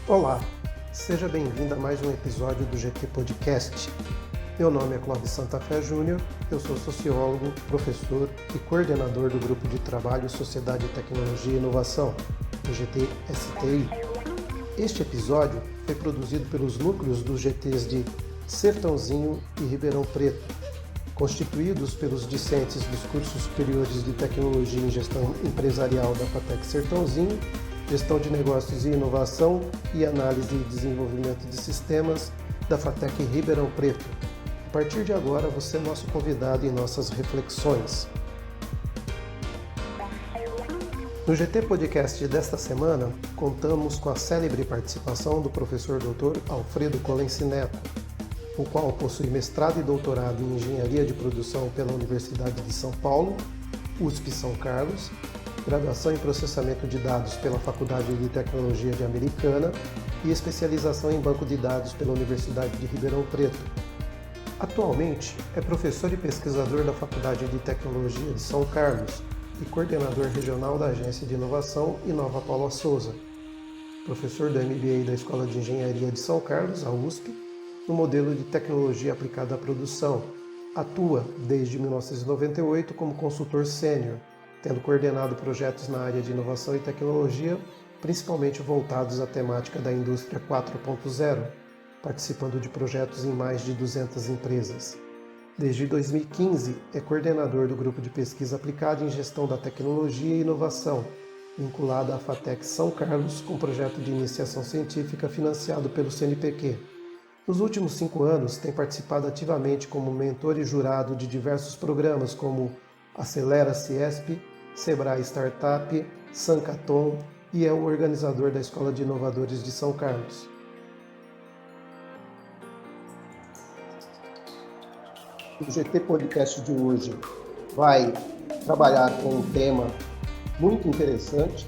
Olá, seja bem-vindo a mais um episódio do GT Podcast. Meu nome é Clóvis Santa Fé Júnior, eu sou sociólogo, professor e coordenador do Grupo de Trabalho Sociedade, Tecnologia e Inovação, o GT-STI. Este episódio foi produzido pelos núcleos dos GTs de Sertãozinho e Ribeirão Preto, constituídos pelos discentes dos cursos superiores de Tecnologia em Gestão Empresarial da FATEC Sertãozinho, Gestão de Negócios e Inovação e Análise e Desenvolvimento de Sistemas da FATEC Ribeirão Preto. A partir de agora, você é nosso convidado em nossas reflexões. No GT Podcast desta semana, contamos com a célebre participação do professor Dr. Alfredo Colensi Neto, o qual possui mestrado e doutorado em Engenharia de Produção pela Universidade de São Paulo, USP São Carlos, graduação em Processamento de Dados pela Faculdade de Tecnologia de Americana e especialização em Banco de Dados pela Universidade de Ribeirão Preto. Atualmente, é professor e pesquisador da Faculdade de Tecnologia de São Carlos e coordenador regional da Agência de Inovação Inova Paula Souza. Professor do MBA da Escola de Engenharia de São Carlos, a USP, no modelo de Tecnologia Aplicada à Produção. Atua, desde 1998, como consultor sênior, tendo coordenado projetos na área de inovação e tecnologia, principalmente voltados à temática da indústria 4.0, participando de projetos em mais de 200 empresas. Desde 2015, é coordenador do Grupo de Pesquisa Aplicada em Gestão da Tecnologia e Inovação, vinculado à FATEC São Carlos, com projeto de iniciação científica financiado pelo CNPq. Nos últimos 5 anos, tem participado ativamente como mentor e jurado de diversos programas como Acelera Ciesp, Sebrae Startup, Sancaton e é o organizador da Escola de Inovadores de São Carlos. O GT Podcast de hoje vai trabalhar com um tema muito interessante,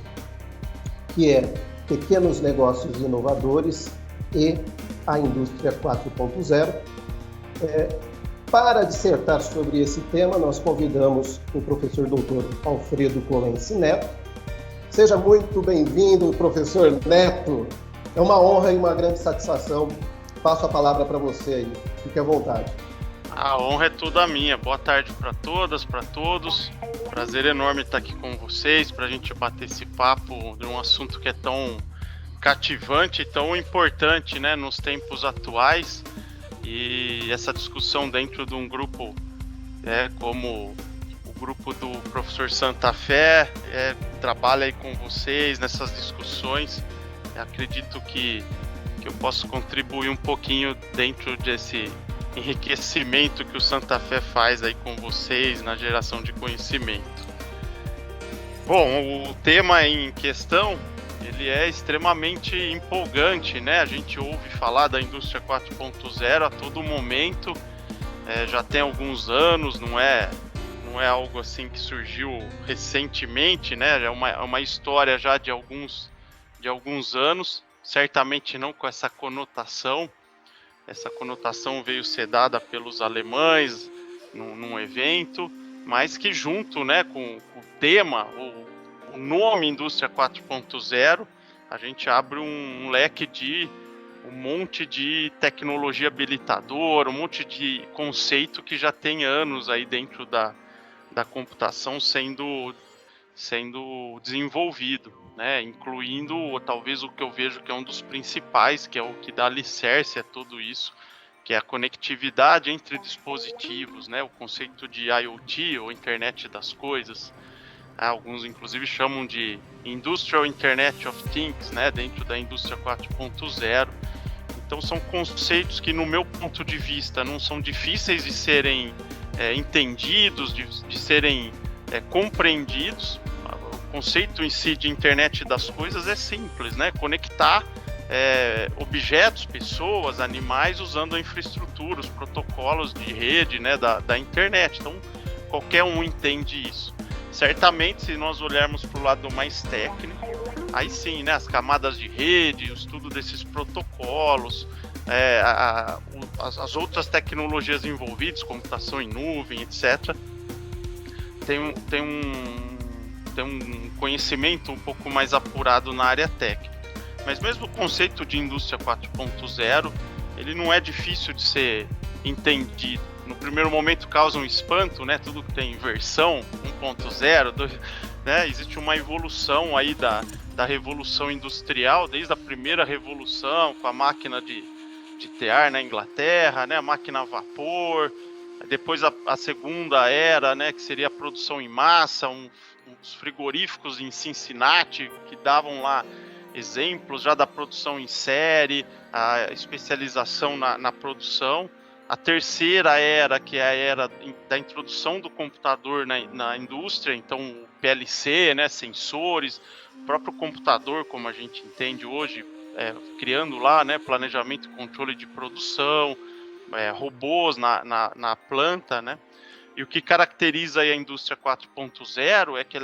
que é pequenos negócios inovadores e a indústria 4.0. Para dissertar sobre esse tema, nós convidamos o professor Dr. Alfredo Colensi Neto. Seja muito bem-vindo, professor Neto. É uma honra e uma grande satisfação. Passo a palavra para você aí. Fique à vontade. A honra é toda minha. Boa tarde para todas, para todos. Prazer enorme estar aqui com vocês para a gente bater esse papo de um assunto que é tão cativante e tão importante, né, nos tempos atuais. E essa discussão dentro de um grupo como o grupo do professor Santa Fé, trabalha aí com vocês nessas discussões. Acredito que eu posso contribuir um pouquinho dentro desse enriquecimento que o Santa Fé faz aí com vocês na geração de conhecimento. Bom, o tema em questão, ele é extremamente empolgante, né? A gente ouve falar da indústria 4.0 a todo momento, já tem alguns anos, não é algo assim que surgiu recentemente, né? É uma história já de alguns anos, certamente não com essa conotação. Essa conotação veio ser dada pelos alemães num evento, mas que junto, né, com o tema, o nome Indústria 4.0, a gente abre um leque de um monte de tecnologia habilitadora, um monte de conceito que já tem anos aí dentro da computação sendo desenvolvido, né? Incluindo talvez o que eu vejo que é um dos principais, que é o que dá alicerce a tudo isso, que é a conectividade entre dispositivos, né? O conceito de IoT, ou Internet das Coisas. Alguns, inclusive, chamam de Industrial Internet of Things, né, dentro da indústria 4.0. Então, são conceitos que, no meu ponto de vista, não são difíceis de serem entendidos, de serem compreendidos. O conceito em si de internet das coisas é simples, né? Conectar objetos, pessoas, animais, usando a infraestrutura, os protocolos de rede, né, da internet. Então, qualquer um entende isso. Certamente, se nós olharmos para o lado mais técnico, aí sim, né, as camadas de rede, o estudo desses protocolos, as outras tecnologias envolvidas, computação em nuvem, etc., tem um conhecimento um pouco mais apurado na área técnica. Mas mesmo o conceito de indústria 4.0, ele não é difícil de ser entendido. No primeiro momento causa um espanto, né? Tudo que tem versão 1.0, né? Existe uma evolução aí da revolução industrial, desde a primeira revolução com a máquina de tear na Inglaterra, né? A máquina a vapor. Depois a segunda era, né? Que seria a produção em massa, uns frigoríficos em Cincinnati que davam lá exemplos já da produção em série, a especialização na produção. A terceira era, que é a era da introdução do computador na indústria, então o PLC, né, sensores, o próprio computador, como a gente entende hoje, criando lá, né, planejamento e controle de produção, robôs na planta, né? E o que caracteriza a indústria 4.0 é que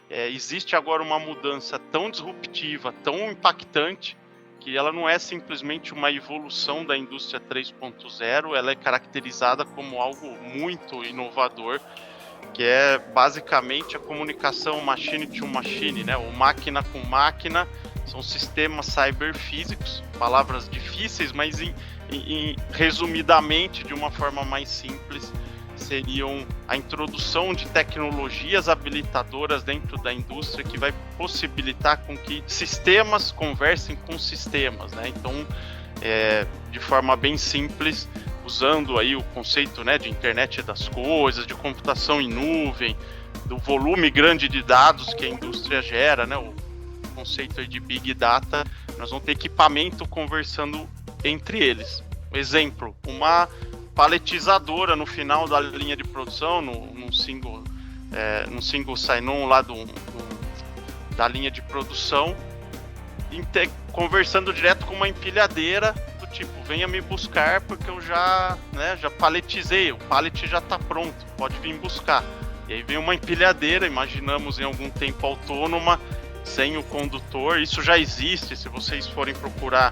existe agora uma mudança tão disruptiva, tão impactante, que ela não é simplesmente uma evolução da indústria 3.0, ela é caracterizada como algo muito inovador, que é basicamente a comunicação machine to machine, né? O máquina com máquina, são sistemas cyberfísicos, palavras difíceis, mas resumidamente, de uma forma mais simples, seriam a introdução de tecnologias habilitadoras dentro da indústria que vai possibilitar com que sistemas conversem com sistemas, né? Então, de forma bem simples, usando aí o conceito, né, de internet das coisas, de computação em nuvem, do volume grande de dados que a indústria gera, né? O conceito aí de Big Data, nós vamos ter equipamento conversando entre eles. Exemplo, uma paletizadora no final da linha de produção, num single sign-on lá da linha de produção, conversando direto com uma empilhadeira do tipo, venha me buscar porque eu já paletizei, o pallet já está pronto, pode vir buscar. E aí vem uma empilhadeira, imaginamos em algum tempo autônoma, sem o condutor. Isso já existe, se vocês forem procurar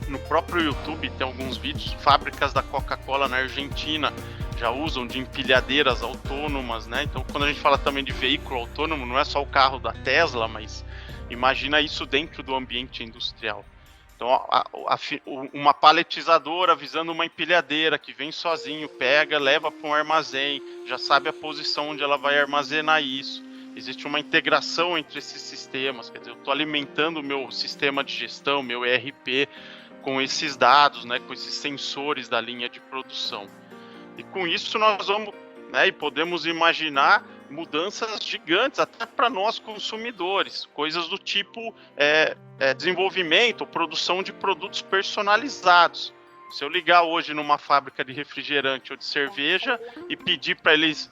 no próprio YouTube, tem alguns vídeos. Fábricas da Coca-Cola na Argentina já usam de empilhadeiras autônomas, né? Então, quando a gente fala também de veículo autônomo, não é só o carro da Tesla, mas imagina isso dentro do ambiente industrial. Então, uma paletizadora avisando uma empilhadeira que vem sozinho, pega, leva para um armazém, já sabe a posição onde ela vai armazenar isso. Existe uma integração entre esses sistemas, quer dizer, eu estou alimentando o meu sistema de gestão, meu ERP, com esses dados, né, com esses sensores da linha de produção. E com isso nós vamos, né, e podemos imaginar mudanças gigantes até para nós consumidores, coisas do tipo desenvolvimento, produção de produtos personalizados. Se eu ligar hoje numa fábrica de refrigerante ou de cerveja e pedir para eles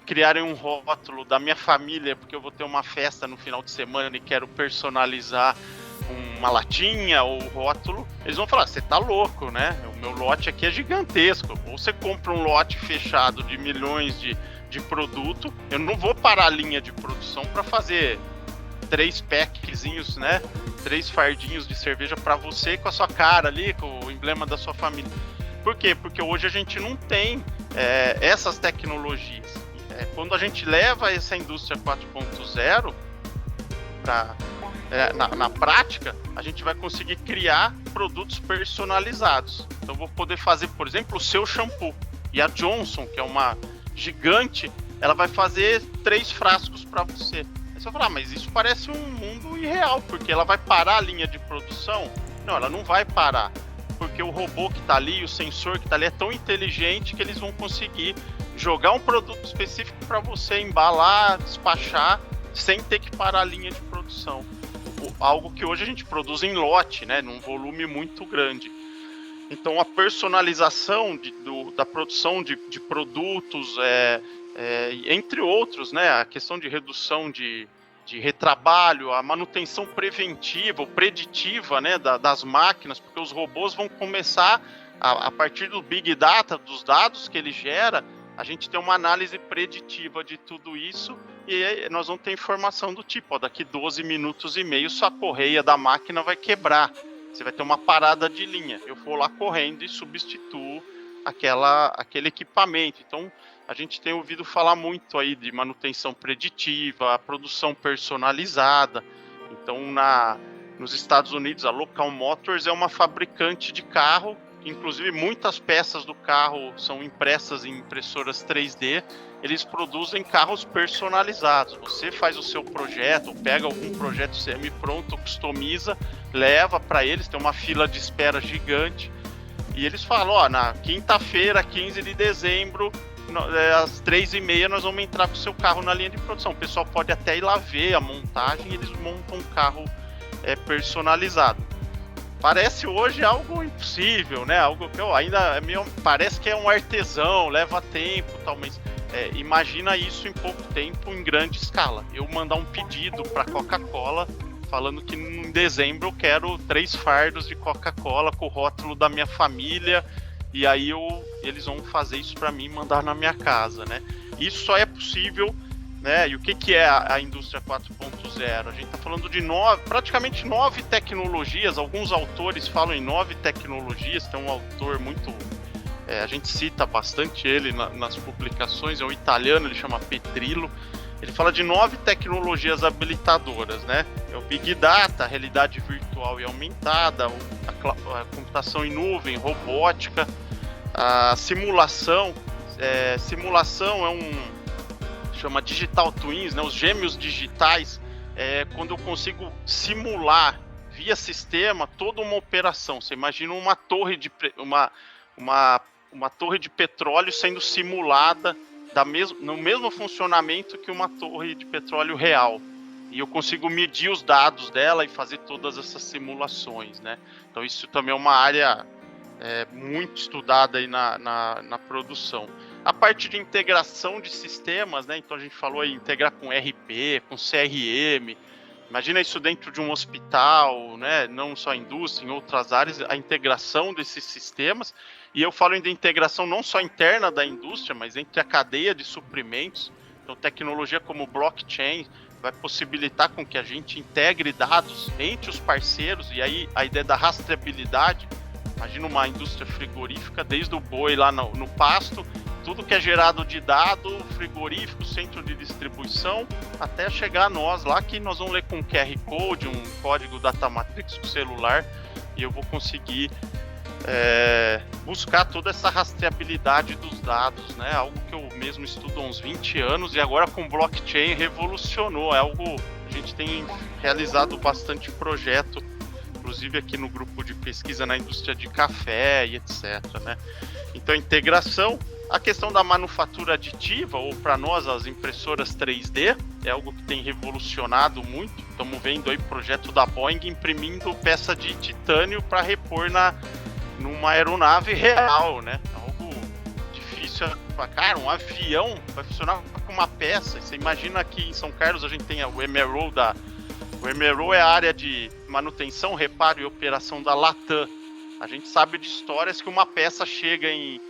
criarem um rótulo da minha família, porque eu vou ter uma festa no final de semana e quero personalizar uma latinha ou rótulo, eles vão falar, você tá louco, né? O meu lote aqui é gigantesco. Ou você compra um lote fechado de milhões de produto, eu não vou parar a linha de produção para fazer 3 packzinhos, né? 3 fardinhos de cerveja para você com a sua cara ali, com o emblema da sua família. Por quê? Porque hoje a gente não tem essas tecnologias. Quando a gente leva essa indústria 4.0 para na prática, a gente vai conseguir criar produtos personalizados. Então, vou poder fazer, por exemplo, o seu shampoo. E a Johnson, que é uma gigante, ela vai fazer 3 frascos para você. Aí você vai falar, mas isso parece um mundo irreal, porque ela vai parar a linha de produção? Não, ela não vai parar, porque o robô que está ali, o sensor que está ali é tão inteligente que eles vão conseguir jogar um produto específico para você embalar, despachar, sem ter que parar a linha de produção. Algo que hoje a gente produz em lote, né, num volume muito grande. Então, a personalização da produção de produtos, entre outros, né, a questão de redução de retrabalho, a manutenção preventiva ou preditiva, né, das máquinas, porque os robôs vão começar, a partir do Big Data, dos dados que ele gera, a gente tem uma análise preditiva de tudo isso e nós vamos ter informação do tipo, daqui 12 minutos e meio sua correia da máquina vai quebrar, você vai ter uma parada de linha, eu vou lá correndo e substituo aquele equipamento. Então, a gente tem ouvido falar muito aí de manutenção preditiva, a produção personalizada. Então, nos Estados Unidos, a Local Motors é uma fabricante de carro, inclusive muitas peças do carro são impressas em impressoras 3D, eles produzem carros personalizados. Você faz o seu projeto, pega algum projeto semi-pronto, customiza, leva para eles, tem uma fila de espera gigante, e eles falam, na quinta-feira, 15 de dezembro, às 3h30 nós vamos entrar com o seu carro na linha de produção. O pessoal pode até ir lá ver a montagem, e eles montam um carro personalizado. Parece hoje algo impossível, né? Algo que ainda parece que é um artesão, leva tempo, tal, mas imagina isso em pouco tempo, em grande escala. Eu mandar um pedido para Coca-Cola falando que em dezembro eu quero 3 fardos de Coca-Cola com o rótulo da minha família, e aí eles vão fazer isso para mim e mandar na minha casa, né? Isso só é possível, né? E o que é a indústria 4.0? A gente está falando de praticamente 9 tecnologias. Alguns autores falam em 9 tecnologias. Tem um autor muito... a gente cita bastante ele nas publicações, é um italiano, ele chama Petrillo. Ele fala de 9 tecnologias habilitadoras, né? É o Big Data, a realidade virtual e aumentada, a computação em nuvem, robótica, a simulação. Simulação chama Digital Twins, né? Os gêmeos digitais, quando eu consigo simular via sistema toda uma operação. Você imagina uma torre de petróleo sendo simulada no mesmo funcionamento que uma torre de petróleo real. E eu consigo medir os dados dela e fazer todas essas simulações, né? Então isso também é uma área muito estudada aí na produção. A parte de integração de sistemas, né? Então a gente falou aí, integrar com RP, com CRM. Imagina isso dentro de um hospital, né? Não só a indústria, em outras áreas, a integração desses sistemas. E eu falo de integração não só interna da indústria, mas entre a cadeia de suprimentos. Então tecnologia como blockchain vai possibilitar com que a gente integre dados entre os parceiros, e aí a ideia da rastreabilidade. Imagina uma indústria frigorífica, desde o boi lá no pasto, tudo que é gerado de dado, frigorífico, centro de distribuição, até chegar a nós lá, que nós vamos ler com um QR Code, um código Data Matrix com celular, e eu vou conseguir buscar toda essa rastreabilidade dos dados, né? Algo que eu mesmo estudo há uns 20 anos, e agora com blockchain revolucionou. É algo que a gente tem realizado bastante projeto, inclusive aqui no grupo de pesquisa na indústria de café e etc, né? Então, integração. A questão da manufatura aditiva, ou para nós as impressoras 3D, é algo que tem revolucionado muito. Estamos vendo aí o projeto da Boeing imprimindo peça de titânio para repor numa aeronave real, né? Algo difícil. Cara, um avião vai funcionar com uma peça. Você imagina que em São Carlos a gente tem o MRO O MRO é a área de manutenção, reparo e operação da Latam. A gente sabe de histórias que uma peça chega em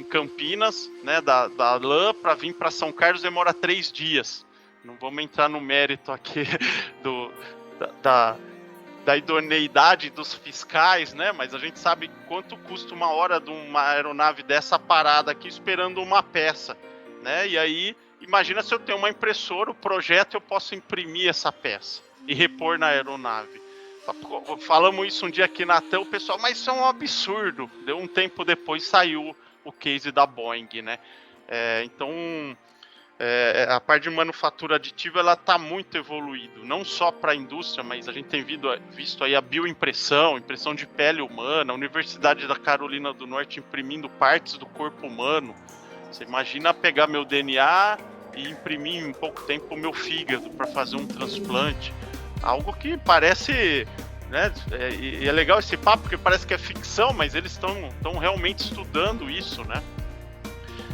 Campinas, né, da LAM, para vir para São Carlos demora 3 dias. Não vamos entrar no mérito aqui da idoneidade dos fiscais, né? Mas a gente sabe quanto custa uma hora de uma aeronave dessa parada aqui esperando uma peça, né? E aí, imagina se eu tenho uma impressora, o projeto, eu posso imprimir essa peça e repor na aeronave. Falamos isso um dia aqui na TAM, o pessoal, mas isso é um absurdo. Deu um tempo depois, saiu o case da Boeing, né? Então, a parte de manufatura aditiva, ela está muito evoluída, não só para a indústria, mas a gente tem visto aí a bioimpressão, impressão de pele humana, a Universidade da Carolina do Norte imprimindo partes do corpo humano. Você imagina pegar meu DNA e imprimir em pouco tempo o meu fígado para fazer um transplante. Algo que parece, né, é legal esse papo, porque parece que é ficção, mas eles estão realmente estudando isso, né?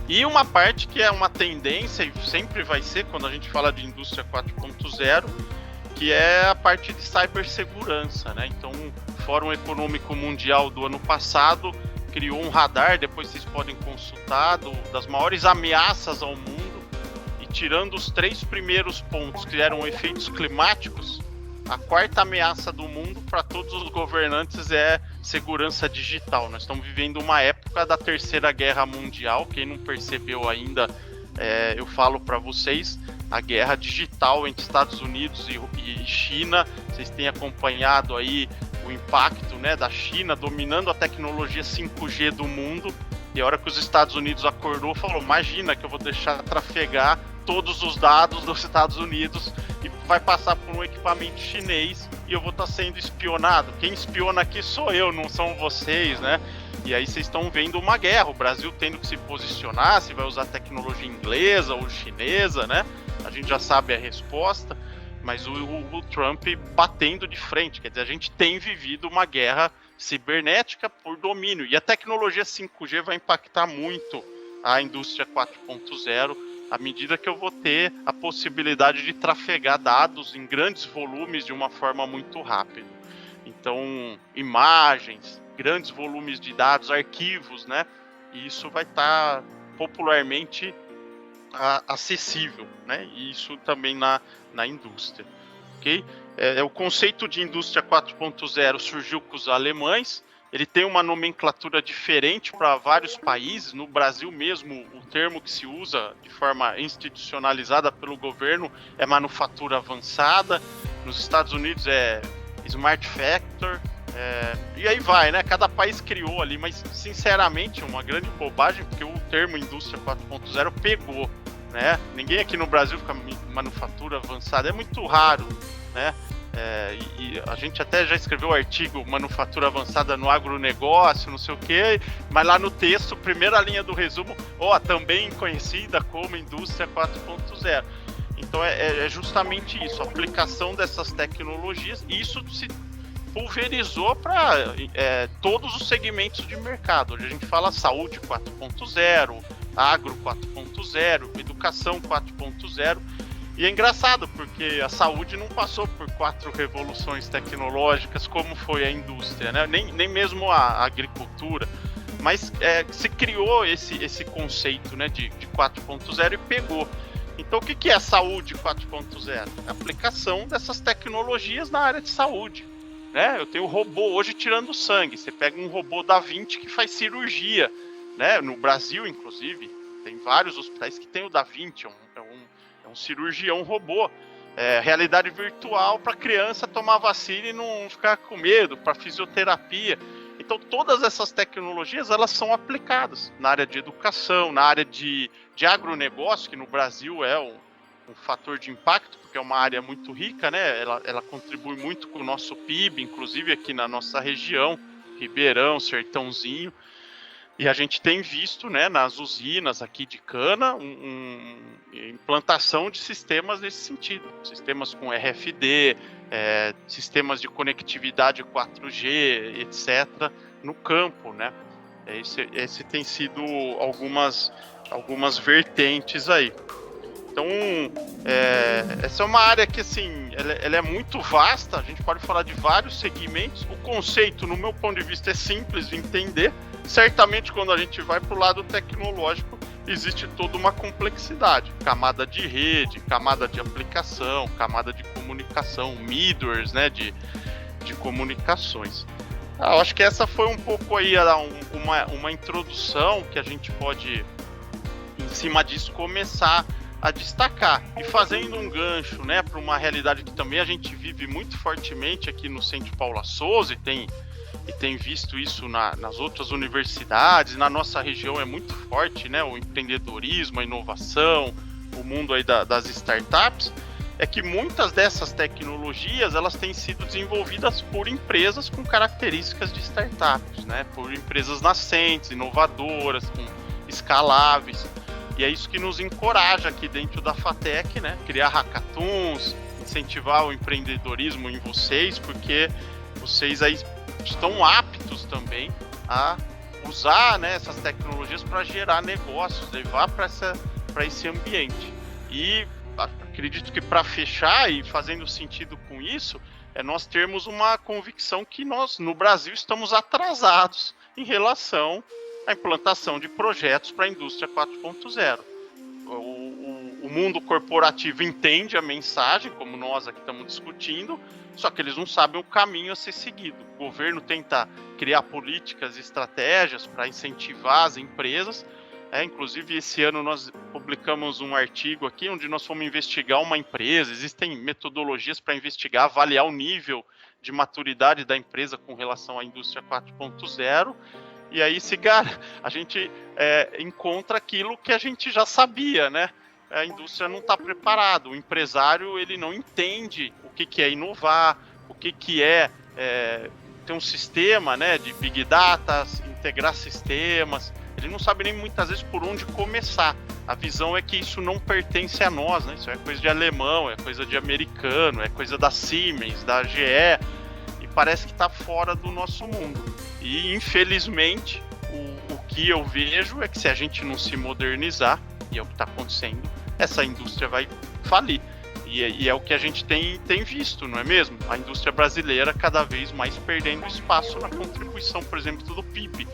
E uma parte que é uma tendência, e sempre vai ser quando a gente fala de indústria 4.0, que é a parte de cibersegurança, né? Então, o Fórum Econômico Mundial do ano passado criou um radar, depois vocês podem consultar, das maiores ameaças ao mundo, e tirando os 3 primeiros pontos, que eram efeitos climáticos, a 4ª ameaça do mundo para todos os governantes é segurança digital. Nós estamos vivendo uma época da Terceira Guerra Mundial. Quem não percebeu ainda, eu falo para vocês, a guerra digital entre Estados Unidos e China. Vocês têm acompanhado aí o impacto, né, da China dominando a tecnologia 5G do mundo, e a hora que os Estados Unidos acordou, falou, imagina que eu vou deixar trafegar todos os dados dos Estados Unidos e vai passar por um equipamento chinês e eu vou estar sendo espionado. Quem espiona aqui sou eu, não são vocês, né? E aí vocês estão vendo uma guerra, o Brasil tendo que se posicionar, se vai usar tecnologia inglesa ou chinesa, né? A gente já sabe a resposta, mas o Trump batendo de frente, quer dizer, a gente tem vivido uma guerra cibernética por domínio, e a tecnologia 5G vai impactar muito a indústria 4.0, à medida que eu vou ter a possibilidade de trafegar dados em grandes volumes de uma forma muito rápida. Então, imagens, grandes volumes de dados, arquivos, né? E isso vai estar popularmente acessível, né? E isso também na indústria, ok? O conceito de indústria 4.0 surgiu com os alemães. Ele tem uma nomenclatura diferente para vários países. No Brasil mesmo, o termo que se usa de forma institucionalizada pelo governo é manufatura avançada. Nos Estados Unidos é Smart Factory. E aí vai, né? Cada país criou ali, mas sinceramente é uma grande bobagem, porque o termo indústria 4.0 pegou, né? Ninguém aqui no Brasil fica manufatura avançada, é muito raro, né? E a gente até já escreveu o artigo manufatura avançada no agronegócio, não sei o que, mas lá no texto, primeira linha do resumo, também conhecida como indústria 4.0. Então é justamente isso, a aplicação dessas tecnologias, e isso se pulverizou para todos os segmentos de mercado. Hoje a gente fala saúde 4.0, agro 4.0, educação 4.0. E é engraçado, porque a saúde não passou por 4 revoluções tecnológicas como foi a indústria, né? Nem mesmo a agricultura. Mas se criou esse conceito, né, de 4.0 e pegou. Então o que é a saúde 4.0? A aplicação dessas tecnologias na área de saúde, né? Eu tenho robô hoje tirando sangue. Você pega um robô da Vinci que faz cirurgia, né? No Brasil, inclusive, tem vários hospitais que tem o da Vinci, um cirurgião robô, realidade virtual para criança tomar vacina e não ficar com medo, para fisioterapia. Então todas essas tecnologias elas são aplicadas na área de educação, na área de agronegócio, que no Brasil é um fator de impacto, porque é uma área muito rica, né? Ela contribui muito com o nosso PIB, inclusive aqui na nossa região, Ribeirão, Sertãozinho. E a gente tem visto, né, nas usinas aqui de cana, implantação de sistemas nesse sentido. Sistemas com RFD, sistemas de conectividade 4G, etc., no campo, né? Esse tem sido algumas vertentes aí. Então, essa é uma área que, assim, ela é muito vasta, a gente pode falar de vários segmentos. O conceito, no meu ponto de vista, é simples de entender. Certamente, quando a gente vai para o lado tecnológico, existe toda uma complexidade. Camada de rede, camada de aplicação, camada de comunicação, middlewares, né, de comunicações. Eu acho que essa foi um pouco aí uma introdução que a gente pode, em cima disso, começar a destacar. E fazendo um gancho, né, para uma realidade que também a gente vive muito fortemente aqui no Centro Paula Souza, e tem visto isso nas outras universidades, na nossa região é muito forte, né, o empreendedorismo, a inovação, o mundo aí das startups, é que muitas dessas tecnologias elas têm sido desenvolvidas por empresas com características de startups, né, por empresas nascentes, inovadoras, escaláveis, e é isso que nos encoraja aqui dentro da FATEC, né, criar hackathons, incentivar o empreendedorismo em vocês, porque vocês aí estão aptos também a usar, né, essas tecnologias para gerar negócios, levar para esse ambiente. E acredito que, para fechar e fazendo sentido com isso, nós termos uma convicção que nós, no Brasil, estamos atrasados em relação à implantação de projetos para a indústria 4.0. O mundo corporativo entende a mensagem, como nós aqui estamos discutindo, só que eles não sabem o caminho a ser seguido. O governo tenta criar políticas e estratégias para incentivar as empresas, Inclusive, esse ano nós publicamos um artigo aqui onde nós fomos investigar uma empresa. Existem metodologias para investigar, avaliar o nível de maturidade da empresa com relação à indústria 4.0. E aí, a gente encontra aquilo que a gente já sabia, né? A indústria não está preparada. O empresário ele não entende o que é inovar, o que é ter um sistema, né, de Big Data, integrar sistemas. Ele não sabe nem muitas vezes por onde começar. A visão é que isso não pertence a nós, né? Isso é coisa de alemão, é coisa de americano, é coisa da Siemens, da GE, e parece que está fora do nosso mundo. E, infelizmente, o que eu vejo é que se a gente não se modernizar, e é o que está acontecendo, essa indústria vai falir. E é o que a gente tem visto, não é mesmo? A indústria brasileira cada vez mais perdendo espaço na contribuição, por exemplo, do PIB.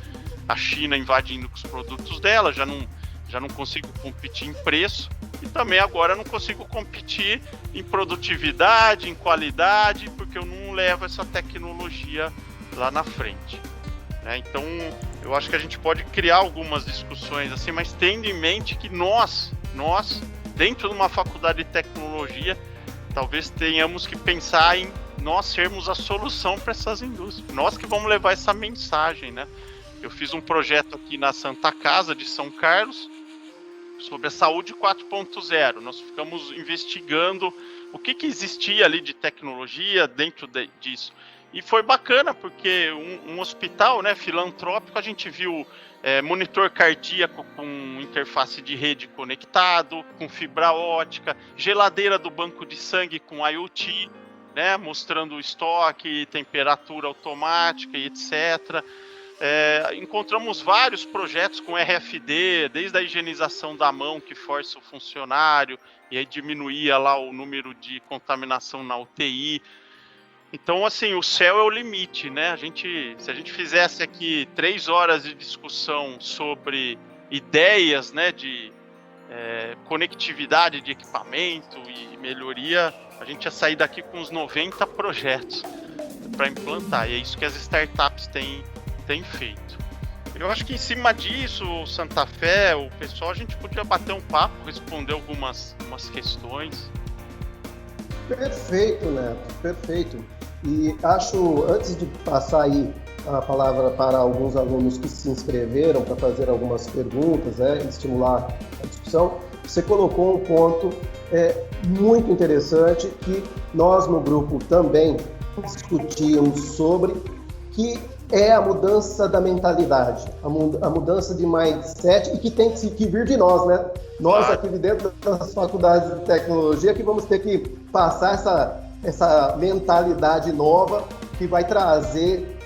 A China invadindo com os produtos dela, já não consigo competir em preço, e também agora não consigo competir em produtividade, em qualidade, porque eu não levo essa tecnologia lá na frente, né? Então, eu acho que a gente pode criar algumas discussões assim, mas tendo em mente que nós, dentro de uma faculdade de tecnologia, talvez tenhamos que pensar em nós sermos a solução para essas indústrias, nós que vamos levar essa mensagem, né? Eu fiz um projeto aqui na Santa Casa de São Carlos sobre a saúde 4.0. Nós ficamos investigando o que existia ali de tecnologia dentro disso. E foi bacana, porque um hospital, né, filantrópico, a gente viu monitor cardíaco com interface de rede conectado, com fibra ótica, geladeira do banco de sangue com IoT, né, mostrando o estoque, temperatura automática e etc. Encontramos vários projetos com RFD, desde a higienização da mão que força o funcionário e aí diminuía lá o número de contaminação na UTI. Então, assim, o céu é o limite, né? Se a gente fizesse aqui 3 horas de discussão sobre ideias, né, de conectividade de equipamento e melhoria, a gente ia sair daqui com uns 90 projetos para implantar. E é isso que as startups têm feito. Eu acho que em cima disso, o Santa Fé, o pessoal, a gente podia bater um papo, responder algumas questões. Perfeito, Neto, perfeito. E acho, antes de passar aí a palavra para alguns alunos que se inscreveram para fazer algumas perguntas, estimular a discussão, você colocou um ponto muito interessante que nós no grupo também discutimos sobre, que é a mudança da mentalidade, a mudança de mindset, e que tem que vir de nós, né? Nós aqui de dentro das faculdades de tecnologia que vamos ter que passar essa mentalidade nova que vai trazer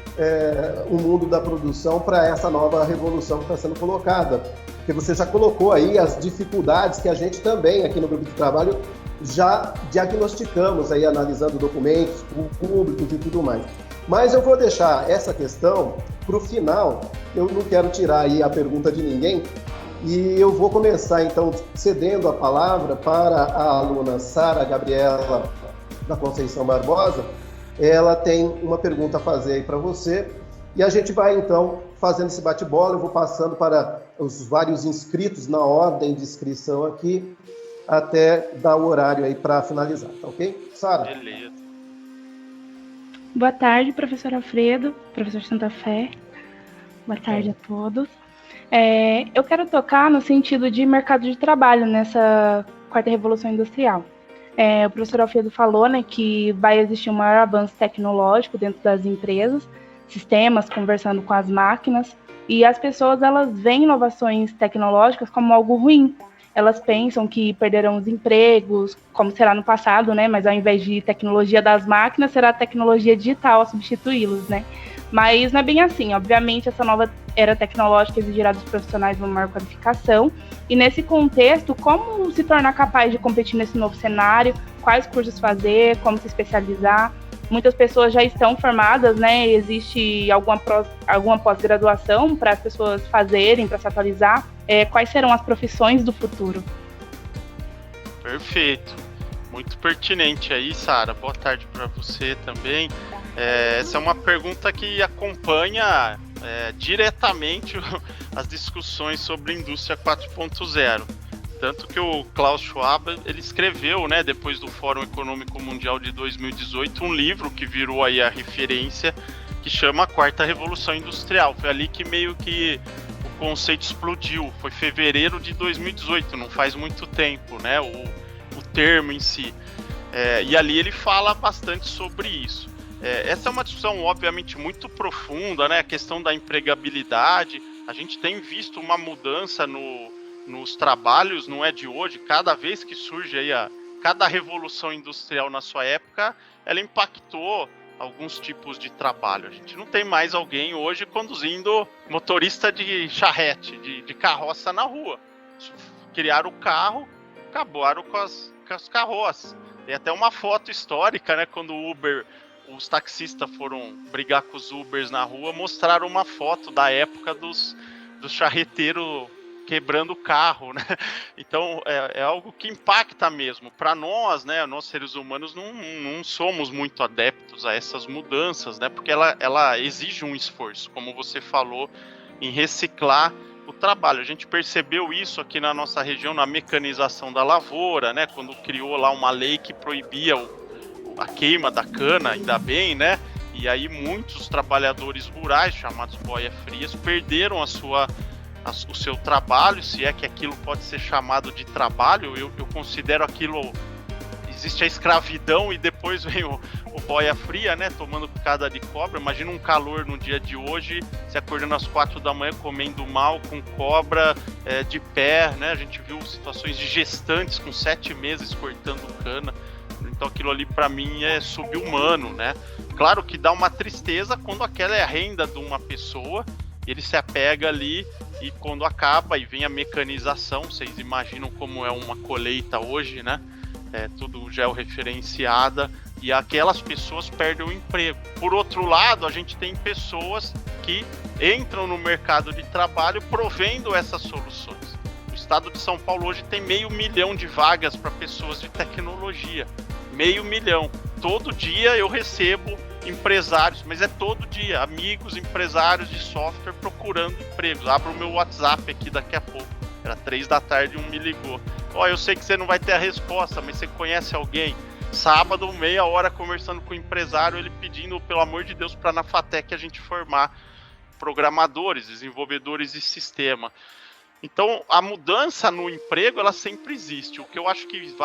o mundo da produção para essa nova revolução que está sendo colocada. Porque você já colocou aí as dificuldades que a gente também aqui no grupo de trabalho já diagnosticamos aí, analisando documentos públicos e tudo mais. Mas eu vou deixar essa questão para o final, eu não quero tirar aí a pergunta de ninguém, e eu vou começar então cedendo a palavra para a aluna Sara Gabriela da Conceição Barbosa. Ela tem uma pergunta a fazer aí para você, e a gente vai então fazendo esse bate-bola. Eu vou passando para os vários inscritos na ordem de inscrição aqui, até dar o horário aí para finalizar, tá ok? Sara? Beleza. Boa tarde, professor Alfredo, professor Santa Fé. Boa tarde a todos. Eu quero tocar no sentido de mercado de trabalho nessa quarta revolução industrial. O professor Alfredo falou, né, que vai existir um maior avanço tecnológico dentro das empresas, sistemas conversando com as máquinas, e as pessoas elas veem inovações tecnológicas como algo ruim. Elas pensam que perderão os empregos, como será no passado, né? Mas ao invés de tecnologia das máquinas, será a tecnologia digital a substituí-los, né? Mas não é bem assim. Obviamente, essa nova era tecnológica exigirá dos profissionais uma maior qualificação. E nesse contexto, como se tornar capaz de competir nesse novo cenário? Quais cursos fazer? Como se especializar? Muitas pessoas já estão formadas, né? Existe alguma pós-graduação para as pessoas fazerem, para se atualizar. Quais serão as profissões do futuro? Perfeito. Muito pertinente aí, Sara. Boa tarde para você também. Essa é uma pergunta que acompanha diretamente as discussões sobre a indústria 4.0. Tanto que o Klaus Schwab, ele escreveu, né, depois do Fórum Econômico Mundial de 2018, um livro que virou aí a referência, que chama a Quarta Revolução Industrial. Foi ali que meio que o conceito explodiu. Foi fevereiro de 2018, não faz muito tempo, né, o termo em si. E ali ele fala bastante sobre isso. Essa é uma discussão, obviamente, muito profunda, né, a questão da empregabilidade. A gente tem visto uma mudança nos trabalhos, não é de hoje. Cada vez que surge aí cada revolução industrial na sua época, ela impactou alguns tipos de trabalho. A gente não tem mais alguém hoje conduzindo motorista de charrete, de carroça na rua. Criaram o carro, acabaram com as carroças. Tem até uma foto histórica, né, quando os taxistas foram brigar com os Ubers na rua, mostraram uma foto da época dos charreteiros quebrando o carro, né? Então é algo que impacta mesmo. Para nós, né, nós seres humanos não somos muito adeptos a essas mudanças, né? Porque ela exige um esforço, como você falou, em reciclar o trabalho. A gente percebeu isso aqui na nossa região, na mecanização da lavoura, né? Quando criou lá uma lei que proibia a queima da cana, ainda bem, né? E aí muitos trabalhadores rurais, chamados boia-frias, perderam o seu trabalho, se é que aquilo pode ser chamado de trabalho. Eu considero aquilo... Existe a escravidão e depois vem o boia fria, né, tomando picada de cobra. Imagina um calor no dia de hoje, se acordando às 4 da manhã, comendo mal, com cobra, de pé, né? A gente viu situações de gestantes com 7 meses cortando cana. Então aquilo ali para mim é sub-humano, né? Claro que dá uma tristeza quando aquela é a renda de uma pessoa, ele se apega ali, e quando acaba e vem a mecanização, vocês imaginam como é uma colheita hoje, né? Tudo georreferenciada, e aquelas pessoas perdem o emprego. Por outro lado, a gente tem pessoas que entram no mercado de trabalho provendo essas soluções. O estado de São Paulo hoje tem 500 mil de vagas para pessoas de tecnologia. 500 mil. Todo dia eu recebo empresários, mas é todo dia, amigos, empresários de software procurando empregos. Abro o meu WhatsApp aqui daqui a pouco. Era 3 da tarde, um me ligou. Eu sei que você não vai ter a resposta, mas você conhece alguém? Sábado, meia hora conversando com o empresário, ele pedindo, pelo amor de Deus, para na FATEC a gente formar programadores, desenvolvedores de sistema. Então, a mudança no emprego, ela sempre existe. O que eu acho que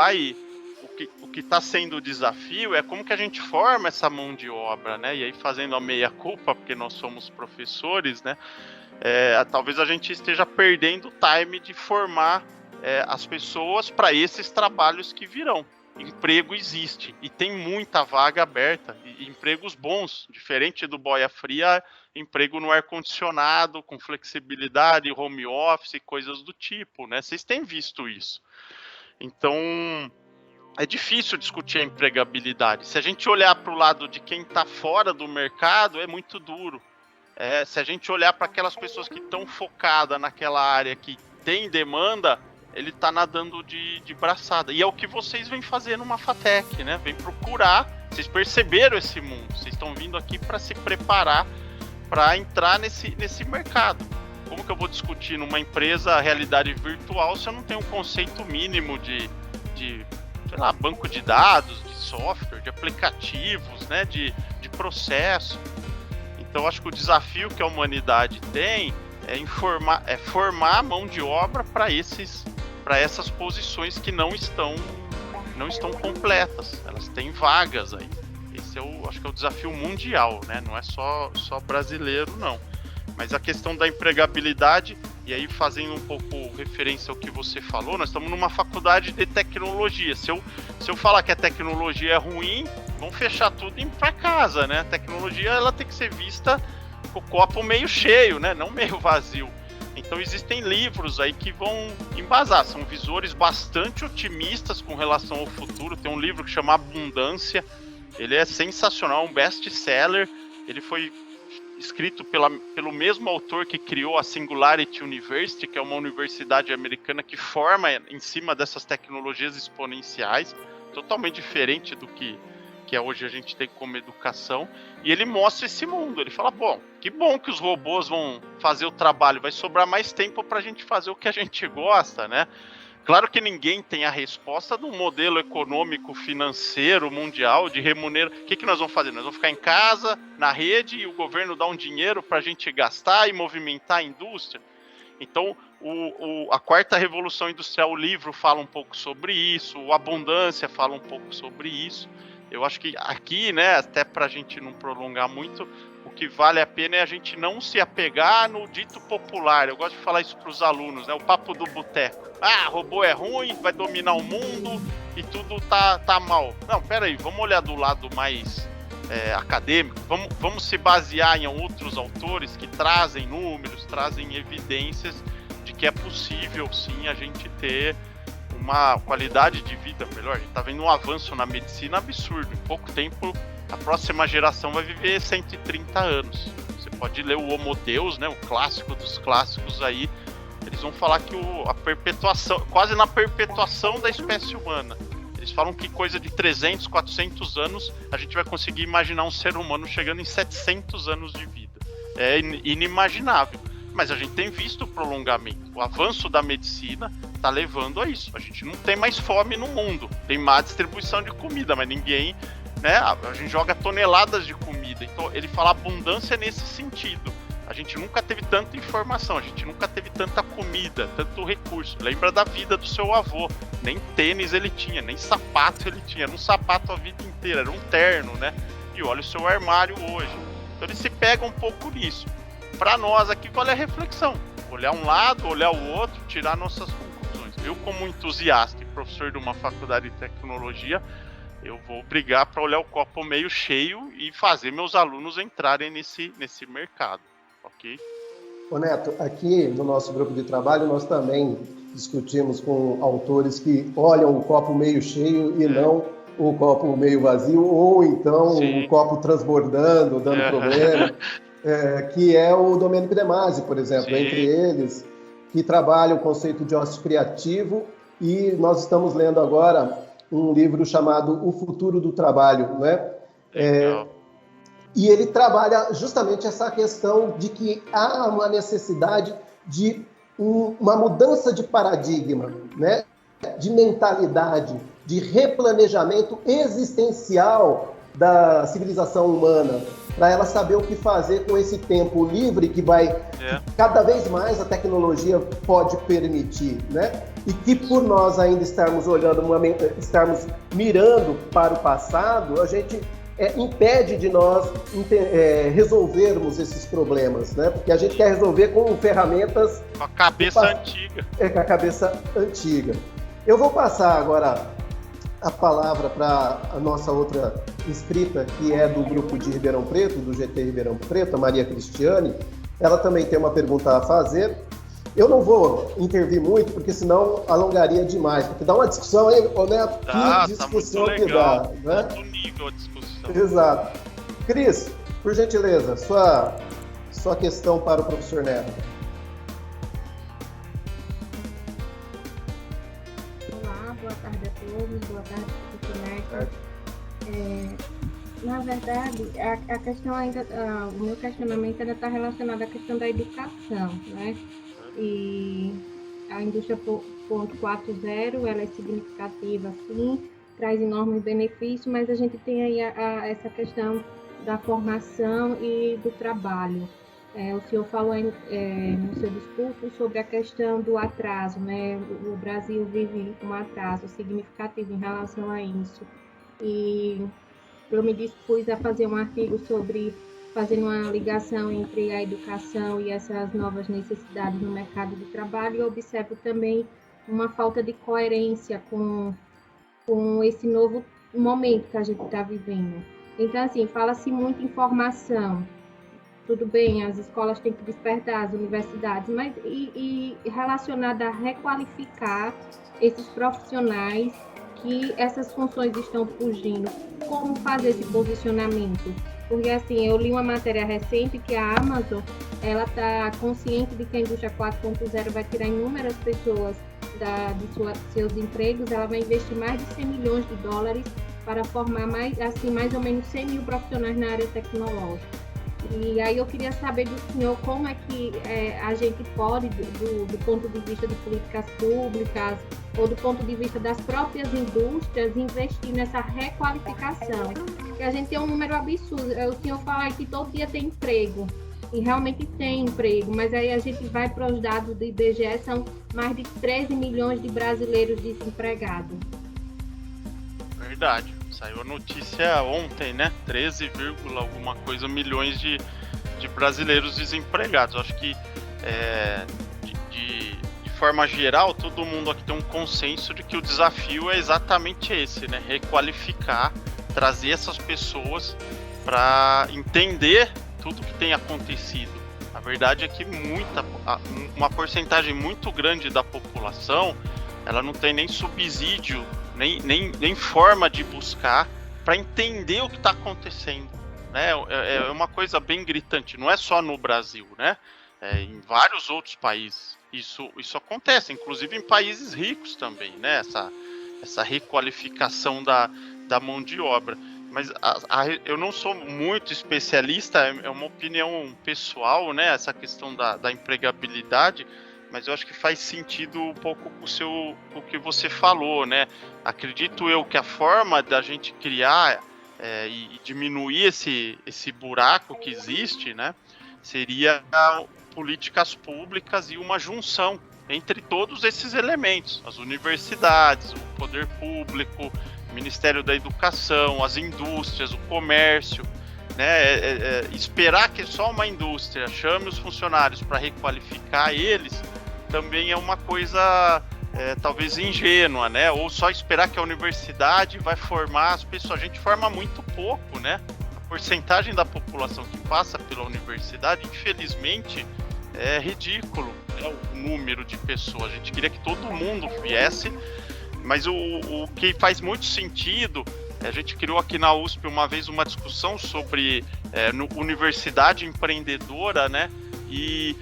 o que está sendo o desafio é como que a gente forma essa mão de obra, né? E aí, fazendo a meia-culpa, porque nós somos professores, né? Talvez a gente esteja perdendo o time de formar as pessoas para esses trabalhos que virão. Emprego existe e tem muita vaga aberta, e empregos bons, diferente do boia fria, emprego no ar-condicionado, com flexibilidade, home office, coisas do tipo, né? Vocês têm visto isso. Então, é difícil discutir a empregabilidade. Se a gente olhar para o lado de quem está fora do mercado, é muito duro. Se a gente olhar para aquelas pessoas que estão focadas naquela área que tem demanda, ele está nadando de braçada. E é o que vocês vêm fazer numa FATEC, né? Vem procurar. Vocês perceberam esse mundo. Vocês estão vindo aqui para se preparar para entrar nesse mercado. Como que eu vou discutir numa empresa a realidade virtual se eu não tenho um conceito mínimo de sei lá, banco de dados, de software, de aplicativos, né? De processo. Então, acho que o desafio que a humanidade tem é formar a mão de obra para essas posições que não estão completas. Elas têm vagas aí. Esse acho que é o desafio mundial, né? Não é só brasileiro, não. Mas a questão da empregabilidade, e aí fazendo um pouco referência ao que você falou, nós estamos numa faculdade de tecnologia. Se eu falar que a tecnologia é ruim, vamos fechar tudo e ir para casa, né? A tecnologia, ela tem que ser vista com o copo meio cheio, né? Não meio vazio. Então existem livros aí que vão embasar, são visores bastante otimistas com relação ao futuro. Tem um livro que chama Abundância, ele é sensacional, um best-seller. Ele foi escrito pelo mesmo autor que criou a Singularity University, que é uma universidade americana que forma em cima dessas tecnologias exponenciais, totalmente diferente do que que hoje a gente tem como educação, e ele mostra esse mundo. Ele fala, bom que os robôs vão fazer o trabalho, vai sobrar mais tempo para a gente fazer o que a gente gosta, né? Claro que ninguém tem a resposta do modelo econômico financeiro mundial de remuneração. O que nós vamos fazer? Nós vamos ficar em casa, na rede, e o governo dá um dinheiro para a gente gastar e movimentar a indústria? Então, a quarta revolução industrial, o livro fala um pouco sobre isso, o Abundância fala um pouco sobre isso. Eu acho que aqui, né, até para a gente não prolongar muito, o que vale a pena é a gente não se apegar no dito popular. Eu gosto de falar isso para os alunos, né, o papo do boteco. Robô é ruim, vai dominar o mundo e tudo tá mal. Não, peraí, vamos olhar do lado mais acadêmico, vamos se basear em outros autores que trazem números, trazem evidências de que é possível sim a gente ter uma qualidade de vida melhor. A gente tá vendo um avanço na medicina absurdo. Em pouco tempo, a próxima geração vai viver 130 anos. Você pode ler o Homo Deus, né, o clássico dos clássicos aí. Eles vão falar que a perpetuação, quase na perpetuação da espécie humana. Eles falam que coisa de 300, 400 anos a gente vai conseguir imaginar um ser humano chegando em 700 anos de vida. É inimaginável. Mas a gente tem visto o prolongamento. O avanço da medicina está levando a isso. A gente não tem mais fome no mundo. Tem má distribuição de comida, mas ninguém, né? A gente joga toneladas de comida. Então ele fala abundância nesse sentido. A gente nunca teve tanta informação, a gente nunca teve tanta comida, tanto recurso. Lembra da vida do seu avô. Nem tênis ele tinha, nem sapato ele tinha. Era um sapato a vida inteira, era um terno, né? E olha o seu armário hoje. Então ele se pega um pouco nisso. Para nós aqui, qual é a reflexão? Olhar um lado, olhar o outro, tirar nossas conclusões. Eu, como entusiasta e professor de uma faculdade de tecnologia, eu vou brigar para olhar o copo meio cheio e fazer meus alunos entrarem nesse mercado. Ok? Ô Neto, aqui no nosso grupo de trabalho nós também discutimos com autores que olham o copo meio cheio e não o copo meio vazio, ou então o copo transbordando, dando problema, que é o Domênico De Masi, por exemplo, entre eles, que trabalha o conceito de ócio criativo, e nós estamos lendo agora um livro chamado O Futuro do Trabalho, né? E ele trabalha justamente essa questão de que há uma necessidade de uma mudança de paradigma, né? De mentalidade, de replanejamento existencial da civilização humana, para ela saber o que fazer com esse tempo livre que cada vez mais a tecnologia pode permitir, né? E que por nós ainda estarmos estarmos mirando para o passado, a gente impede de nós resolvermos esses problemas, né? Porque a gente quer resolver com ferramentas... Com a cabeça antiga. Com a cabeça antiga. Eu vou passar agora a palavra para a nossa outra inscrita, que é do grupo de Ribeirão Preto, do GT Ribeirão Preto, a Maria Cristiane. Ela também tem uma pergunta a fazer. Eu não vou intervir muito, porque senão alongaria demais, porque dá uma discussão aí, Neto, que discussão tá que dá, né? Muito nível a discussão. Exato. Cris, por gentileza, sua questão para o professor Neto. Olá, boa tarde a todos, boa tarde, professor Neto. Na verdade, a questão ainda, o meu questionamento ainda está relacionado à questão da educação, né? E a indústria 4.0, ela é significativa, sim, traz enormes benefícios, mas a gente tem aí essa questão da formação e do trabalho. O senhor falou no seu discurso sobre a questão do atraso, né? O Brasil vive um atraso significativo em relação a isso. E eu me dispus a fazer um artigo fazendo uma ligação entre a educação e essas novas necessidades no mercado de trabalho, e observo também uma falta de coerência com esse novo momento que a gente está vivendo. Então, assim, fala-se muito em formação. Tudo bem, as escolas têm que despertar, as universidades, mas e relacionada a requalificar esses profissionais que essas funções estão fugindo. Como fazer esse posicionamento? Porque, assim, eu li uma matéria recente que a Amazon, ela está consciente de que a indústria 4.0 vai tirar inúmeras pessoas de seus empregos, ela vai investir mais de 100 milhões de dólares para formar mais ou menos 100 mil profissionais na área tecnológica. E aí eu queria saber do senhor como é que a gente pode, do ponto de vista de políticas públicas ou do ponto de vista das próprias indústrias, investir nessa requalificação. Porque a gente tem um número absurdo. O senhor fala que todo dia tem emprego, e realmente tem emprego, mas aí a gente vai para os dados do IBGE, são mais de 13 milhões de brasileiros desempregados. Verdade. Saiu a notícia ontem, né? 13, alguma coisa milhões de brasileiros desempregados. Acho que de forma geral, todo mundo aqui tem um consenso de que o desafio é exatamente esse, né? Requalificar, trazer essas pessoas para entender tudo que tem acontecido. A verdade é que uma porcentagem muito grande da população, ela não tem nem subsídio, nem forma de buscar para entender o que está acontecendo, né? É uma coisa bem gritante, não é só no Brasil, né? Em vários outros países isso acontece, inclusive em países ricos também, né? Essa requalificação da mão de obra. Mas eu não sou muito especialista, é uma opinião pessoal, né? Essa questão da empregabilidade, mas eu acho que faz sentido um pouco com o que você falou, né? Acredito eu que a forma da gente criar e diminuir esse buraco que existe, né? Seria políticas públicas e uma junção entre todos esses elementos, as universidades, o poder público, o Ministério da Educação, as indústrias, o comércio, né? Esperar que só uma indústria chame os funcionários para requalificar eles também é uma coisa talvez ingênua, né? Ou só esperar que a universidade vai formar as pessoas. A gente forma muito pouco, né? A porcentagem da população que passa pela universidade, infelizmente, é ridículo, né? O número de pessoas. A gente queria que todo mundo viesse, mas o que faz muito sentido, a gente criou aqui na USP uma vez uma discussão sobre universidade empreendedora, né? E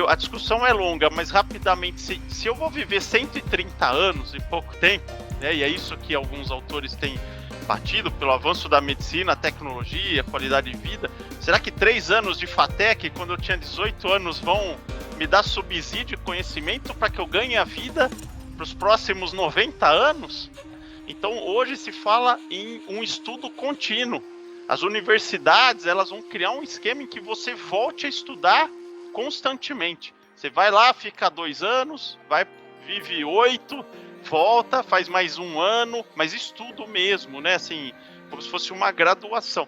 a discussão é longa, mas rapidamente, se eu vou viver 130 anos em pouco tempo, né? E é isso que alguns autores têm batido pelo avanço da medicina, tecnologia, qualidade de vida, será que 3 anos de FATEC, quando eu tinha 18 anos, vão me dar subsídio e conhecimento para que eu ganhe a vida para os próximos 90 anos? Então hoje se fala em um estudo contínuo. As universidades, elas vão criar um esquema em que você volte a estudar constantemente. Você vai lá, fica 2 anos, vive 8, volta, faz mais 1 ano, mas estudo mesmo, né? Assim, como se fosse uma graduação.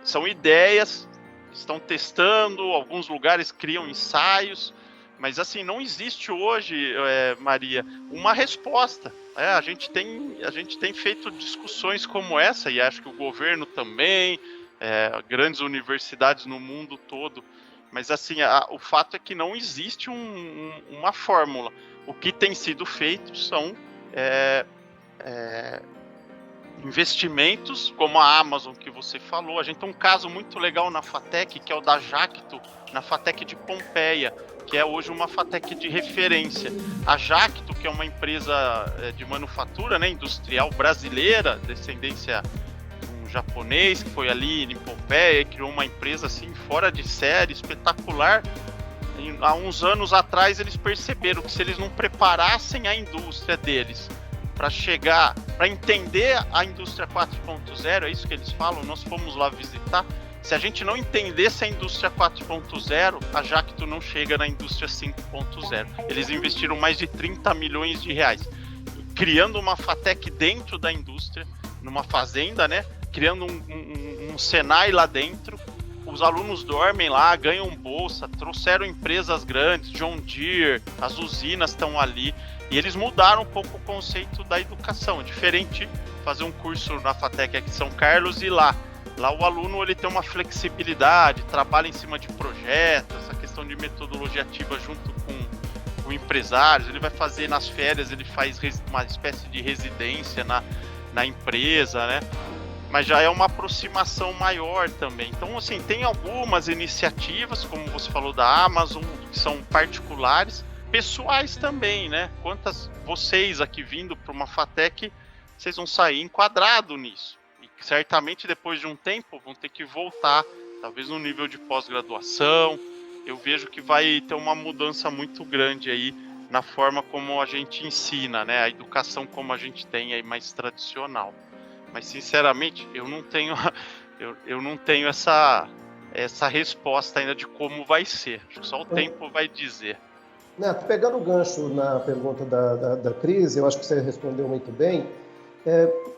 São ideias, estão testando, alguns lugares criam ensaios, mas assim, não existe hoje, Maria, uma resposta. A gente tem feito discussões como essa, e acho que o governo também, grandes universidades no mundo todo, mas assim, o fato é que não existe uma fórmula. O que tem sido feito são investimentos, como a Amazon que você falou. A gente tem um caso muito legal na FATEC, que é o da Jacto, na FATEC de Pompeia, que é hoje uma FATEC de referência. A Jacto, que é uma empresa de manufatura, né, industrial brasileira, descendência de um japonês, que foi ali em Pompeia e criou uma empresa assim, fora de série, espetacular. Há uns anos atrás eles perceberam que se eles não preparassem a indústria deles para entender a indústria 4.0, é isso que eles falam, nós fomos lá visitar, se a gente não entendesse a indústria 4.0, a Jacto não chega na indústria 5.0. Eles investiram mais de 30 milhões de reais, criando uma FATEC dentro da indústria, numa fazenda, né? Criando um Senai lá dentro. Os alunos dormem lá, ganham bolsa, trouxeram empresas grandes, John Deere, as usinas estão ali, e eles mudaram um pouco o conceito da educação. É diferente fazer um curso na FATEC aqui em São Carlos e lá o aluno ele tem uma flexibilidade, trabalha em cima de projetos, essa questão de metodologia ativa junto com empresários, ele vai fazer nas férias, ele faz uma espécie de residência na empresa, né? Mas já é uma aproximação maior também. Então, assim, tem algumas iniciativas, como você falou da Amazon, que são particulares, pessoais também, né? Quantas vocês aqui vindo para uma FATEC vocês vão sair enquadrado nisso. E certamente depois de um tempo vão ter que voltar, talvez no nível de pós-graduação. Eu vejo que vai ter uma mudança muito grande aí na forma como a gente ensina, né? A educação como a gente tem aí mais tradicional. Mas sinceramente, eu não tenho essa resposta ainda de como vai ser. Acho que só o tempo vai dizer. Neto, pegando o gancho na pergunta da Cris, eu acho que você respondeu muito bem.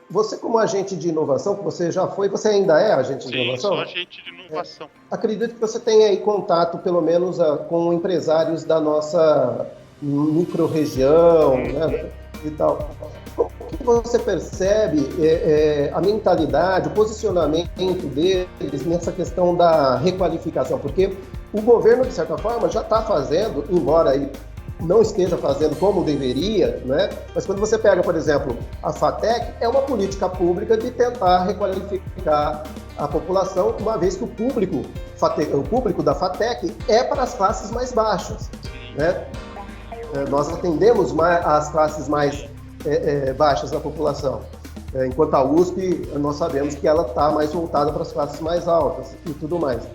Você, como agente de inovação, que você já foi, você ainda é agente de inovação? Sim, sou agente de inovação. Acredito que você tenha aí contato, pelo menos, com empresários da nossa micro-região, né, e tal. Como que você percebe a mentalidade, o posicionamento deles nessa questão da requalificação? Porque o governo, de certa forma, já está fazendo, embora ele não esteja fazendo como deveria, né? Mas quando você pega, por exemplo, a FATEC, é uma política pública de tentar requalificar a população, uma vez que o público da FATEC é para as classes mais baixas, né? Nós atendemos as classes mais baixas da população, enquanto a USP, nós sabemos que ela está mais voltada para as classes mais altas e tudo mais.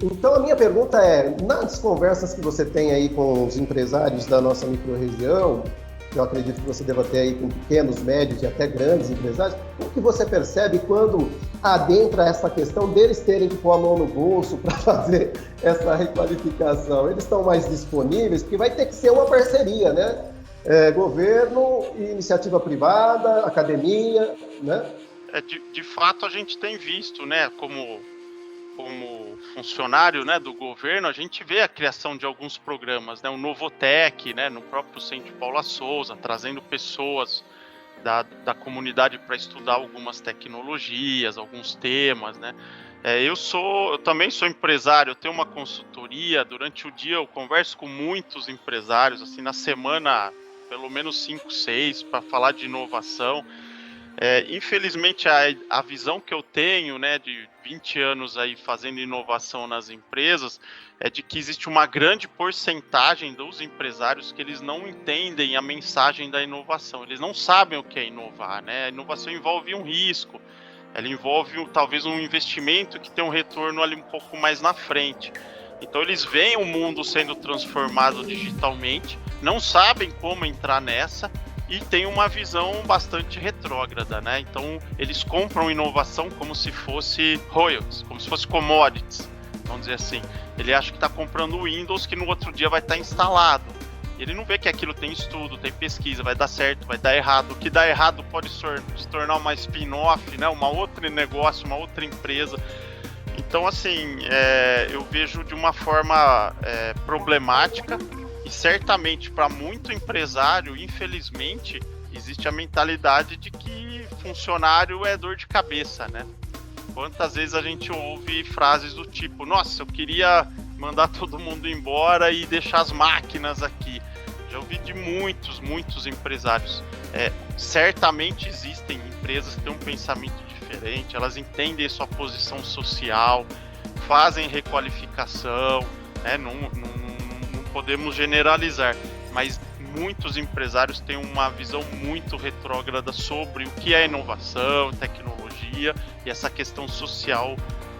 Então, a minha pergunta é, nas conversas que você tem aí com os empresários da nossa micro-região, que eu acredito que você deva ter aí com pequenos, médios e até grandes empresários, o que você percebe quando adentra essa questão deles terem que pôr a mão no bolso para fazer essa requalificação? Eles estão mais disponíveis? Porque vai ter que ser uma parceria, né? Governo, iniciativa privada, academia, né? De fato, a gente tem visto, né, como funcionário, né, do governo, a gente vê a criação de alguns programas, né, o Novotec, né, no próprio Centro Paula Souza, trazendo pessoas da comunidade para estudar algumas tecnologias, alguns temas, né. Eu também sou empresário, eu tenho uma consultoria, durante o dia eu converso com muitos empresários, assim, na semana, pelo menos 5, 6, para falar de inovação. Infelizmente, a visão que eu tenho, né, de 20 anos aí fazendo inovação nas empresas, é de que existe uma grande porcentagem dos empresários que eles não entendem a mensagem da inovação. Eles não sabem o que é inovar, né? A inovação envolve um risco, ela envolve talvez um investimento que tem um retorno ali um pouco mais na frente. Então eles veem o mundo sendo transformado digitalmente, não sabem como entrar nessa, e tem uma visão bastante retrógrada, né? Então, eles compram inovação como se fosse royalties, como se fosse commodities, vamos dizer assim. Ele acha que está comprando o Windows que no outro dia vai estar instalado. Ele não vê que aquilo tem estudo, tem pesquisa, vai dar certo, vai dar errado. O que dá errado pode se tornar uma spin-off, né? Uma outra negócio, uma outra empresa. Então, assim, eu vejo de uma forma problemática. E certamente para muito empresário, infelizmente, existe a mentalidade de que funcionário é dor de cabeça, né? Quantas vezes a gente ouve frases do tipo, nossa, eu queria mandar todo mundo embora e deixar as máquinas aqui. Já ouvi de muitos empresários. Certamente existem empresas que têm um pensamento diferente, elas entendem sua posição social, fazem requalificação, né? Não podemos generalizar, mas muitos empresários têm uma visão muito retrógrada sobre o que é inovação, tecnologia e essa questão social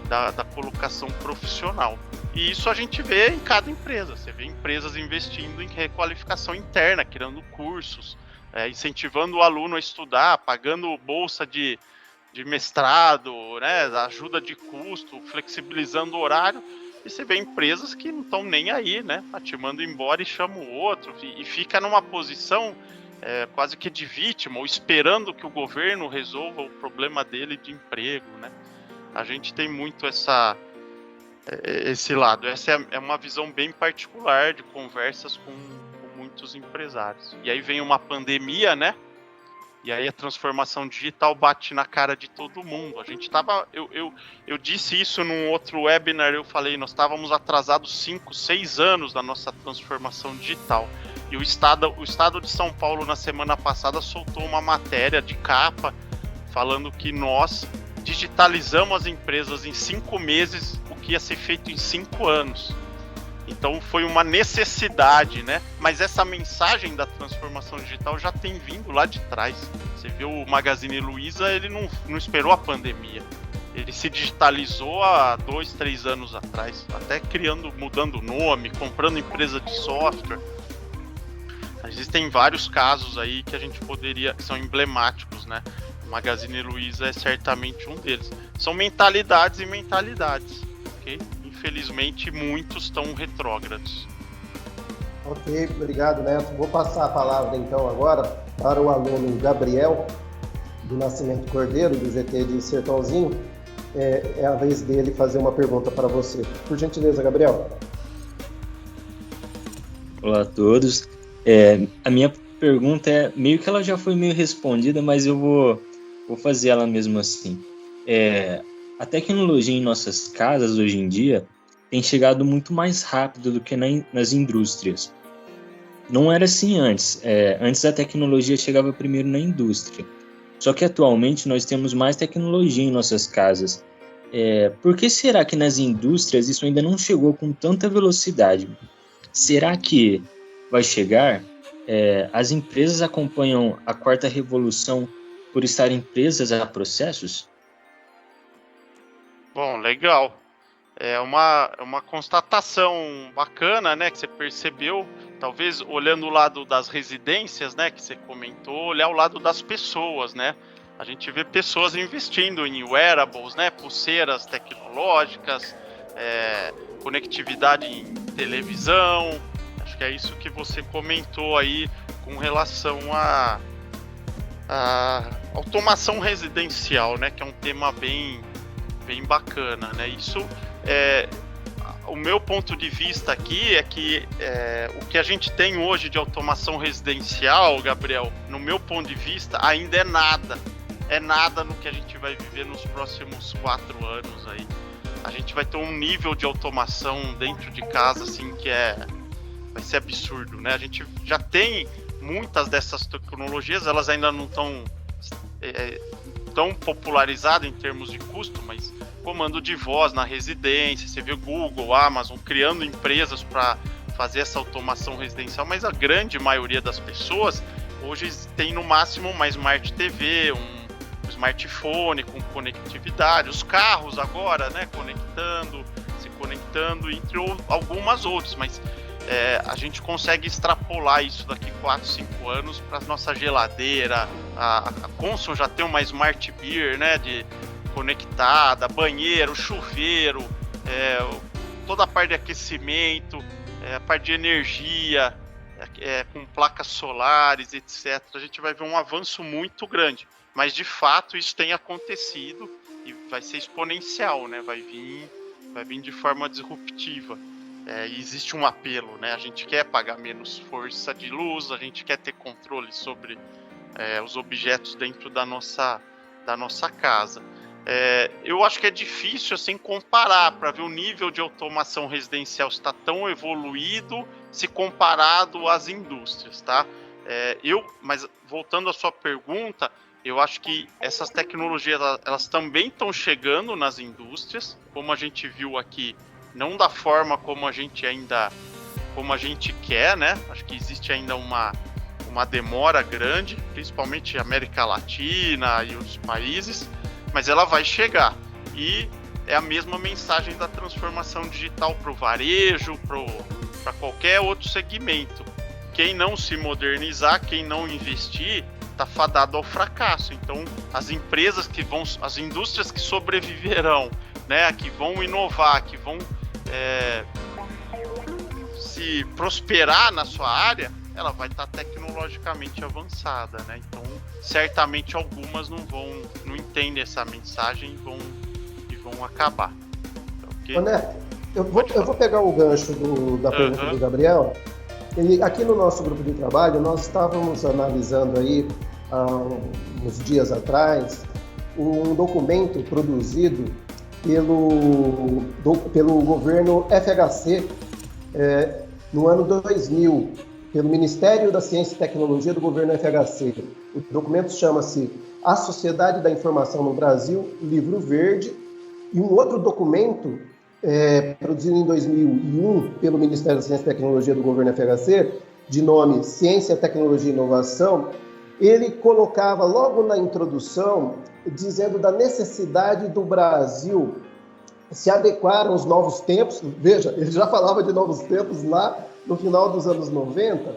da colocação profissional. E isso a gente vê em cada empresa. Você vê empresas investindo em requalificação interna, criando cursos, incentivando o aluno a estudar, pagando bolsa de mestrado, né, ajuda de custo, flexibilizando o horário. E você vê empresas que não estão nem aí, né? Te mandam embora e chama o outro. E fica numa posição quase que de vítima, ou esperando que o governo resolva o problema dele de emprego, né? A gente tem muito esse lado. Essa é uma visão bem particular de conversas com muitos empresários. E aí vem uma pandemia, né? E aí a transformação digital bate na cara de todo mundo. A gente estava... Eu disse isso num outro webinar, eu falei, nós estávamos atrasados 5, 6 anos da nossa transformação digital. E o Estado de São Paulo, na semana passada, soltou uma matéria de capa falando que nós digitalizamos as empresas em 5 meses, o que ia ser feito em 5 anos. Então foi uma necessidade, né? Mas essa mensagem da transformação digital já tem vindo lá de trás. Você viu o Magazine Luiza, ele não esperou a pandemia. Ele se digitalizou há 2, 3 anos atrás, até mudando o nome, comprando empresa de software. Existem vários casos aí que a gente que são emblemáticos, né? O Magazine Luiza é certamente um deles. São mentalidades e mentalidades, ok? Infelizmente, muitos estão retrógrados. Ok, obrigado, Neto. Vou passar a palavra, então, agora para o aluno Gabriel, do Nascimento Cordeiro, do GT de Sertãozinho. É a vez dele fazer uma pergunta para você. Por gentileza, Gabriel. Olá a todos. A minha pergunta meio que ela já foi meio respondida, mas eu vou fazer ela mesmo assim. A tecnologia em nossas casas hoje em dia tem chegado muito mais rápido do que nas indústrias. Não era assim antes. Antes a tecnologia chegava primeiro na indústria. Só que atualmente nós temos mais tecnologia em nossas casas. Por que será que nas indústrias isso ainda não chegou com tanta velocidade? Será que vai chegar? As empresas acompanham a quarta revolução por estarem presas a processos? Bom, legal. É uma constatação bacana, né, que você percebeu, talvez olhando o lado das residências, né, que você comentou, olhar o lado das pessoas, né? A gente vê pessoas investindo em wearables, né, pulseiras tecnológicas, conectividade em televisão. Acho que é isso que você comentou aí com relação à automação residencial, né, que é um tema bem bacana, né? Isso o meu ponto de vista aqui é que o que a gente tem hoje de automação residencial, Gabriel, no meu ponto de vista, ainda é nada no que a gente vai viver nos próximos 4 anos aí. A gente vai ter um nível de automação dentro de casa, assim, que vai ser absurdo, né? A gente já tem muitas dessas tecnologias, elas ainda não estão tão popularizado em termos de custo, mas comando de voz na residência, você vê Google, Amazon criando empresas para fazer essa automação residencial, mas a grande maioria das pessoas hoje tem no máximo uma Smart TV, um smartphone com conectividade, os carros agora, né, se conectando, entre algumas outras, mas a gente consegue extrapolar isso daqui 4, 5 anos para a nossa geladeira. A Consul já tem uma Smart Beer, né, conectada, banheiro, chuveiro, toda a parte de aquecimento, a parte de energia, com placas solares, etc. A gente vai ver um avanço muito grande, mas de fato isso tem acontecido e vai ser exponencial, né? Vai vir de forma disruptiva. E existe um apelo, né? A gente quer pagar menos força de luz, a gente quer ter controle sobre os objetos dentro da nossa casa. Eu acho que é difícil assim comparar para ver o nível de automação residencial está tão evoluído se comparado às indústrias, tá? Mas voltando à sua pergunta, eu acho que essas tecnologias elas também estão chegando nas indústrias, como a gente viu aqui, não da forma como a gente quer, né? Acho que existe ainda uma demora grande, principalmente América Latina e outros países, mas ela vai chegar. E é a mesma mensagem da transformação digital para o varejo, para qualquer outro segmento. Quem não se modernizar, quem não investir, está fadado ao fracasso. Então, as indústrias que sobreviverão, né, que vão inovar, que vão se prosperar na sua área, ela vai estar tecnologicamente avançada, né? Então, certamente algumas não entendem essa mensagem e vão acabar. Okay? Neto, eu vou pegar o gancho da pergunta do Gabriel. Aqui no nosso grupo de trabalho, nós estávamos analisando aí, há uns dias atrás, um documento produzido pelo governo FHC no ano 2000, pelo Ministério da Ciência e Tecnologia do governo FHC. O documento chama-se A Sociedade da Informação no Brasil, Livro Verde, e um outro documento produzido em 2001 pelo Ministério da Ciência e Tecnologia do governo FHC, de nome Ciência, Tecnologia e Inovação, ele colocava logo na introdução, dizendo da necessidade do Brasil se adequar aos novos tempos. Veja, ele já falava de novos tempos lá no final dos anos 90,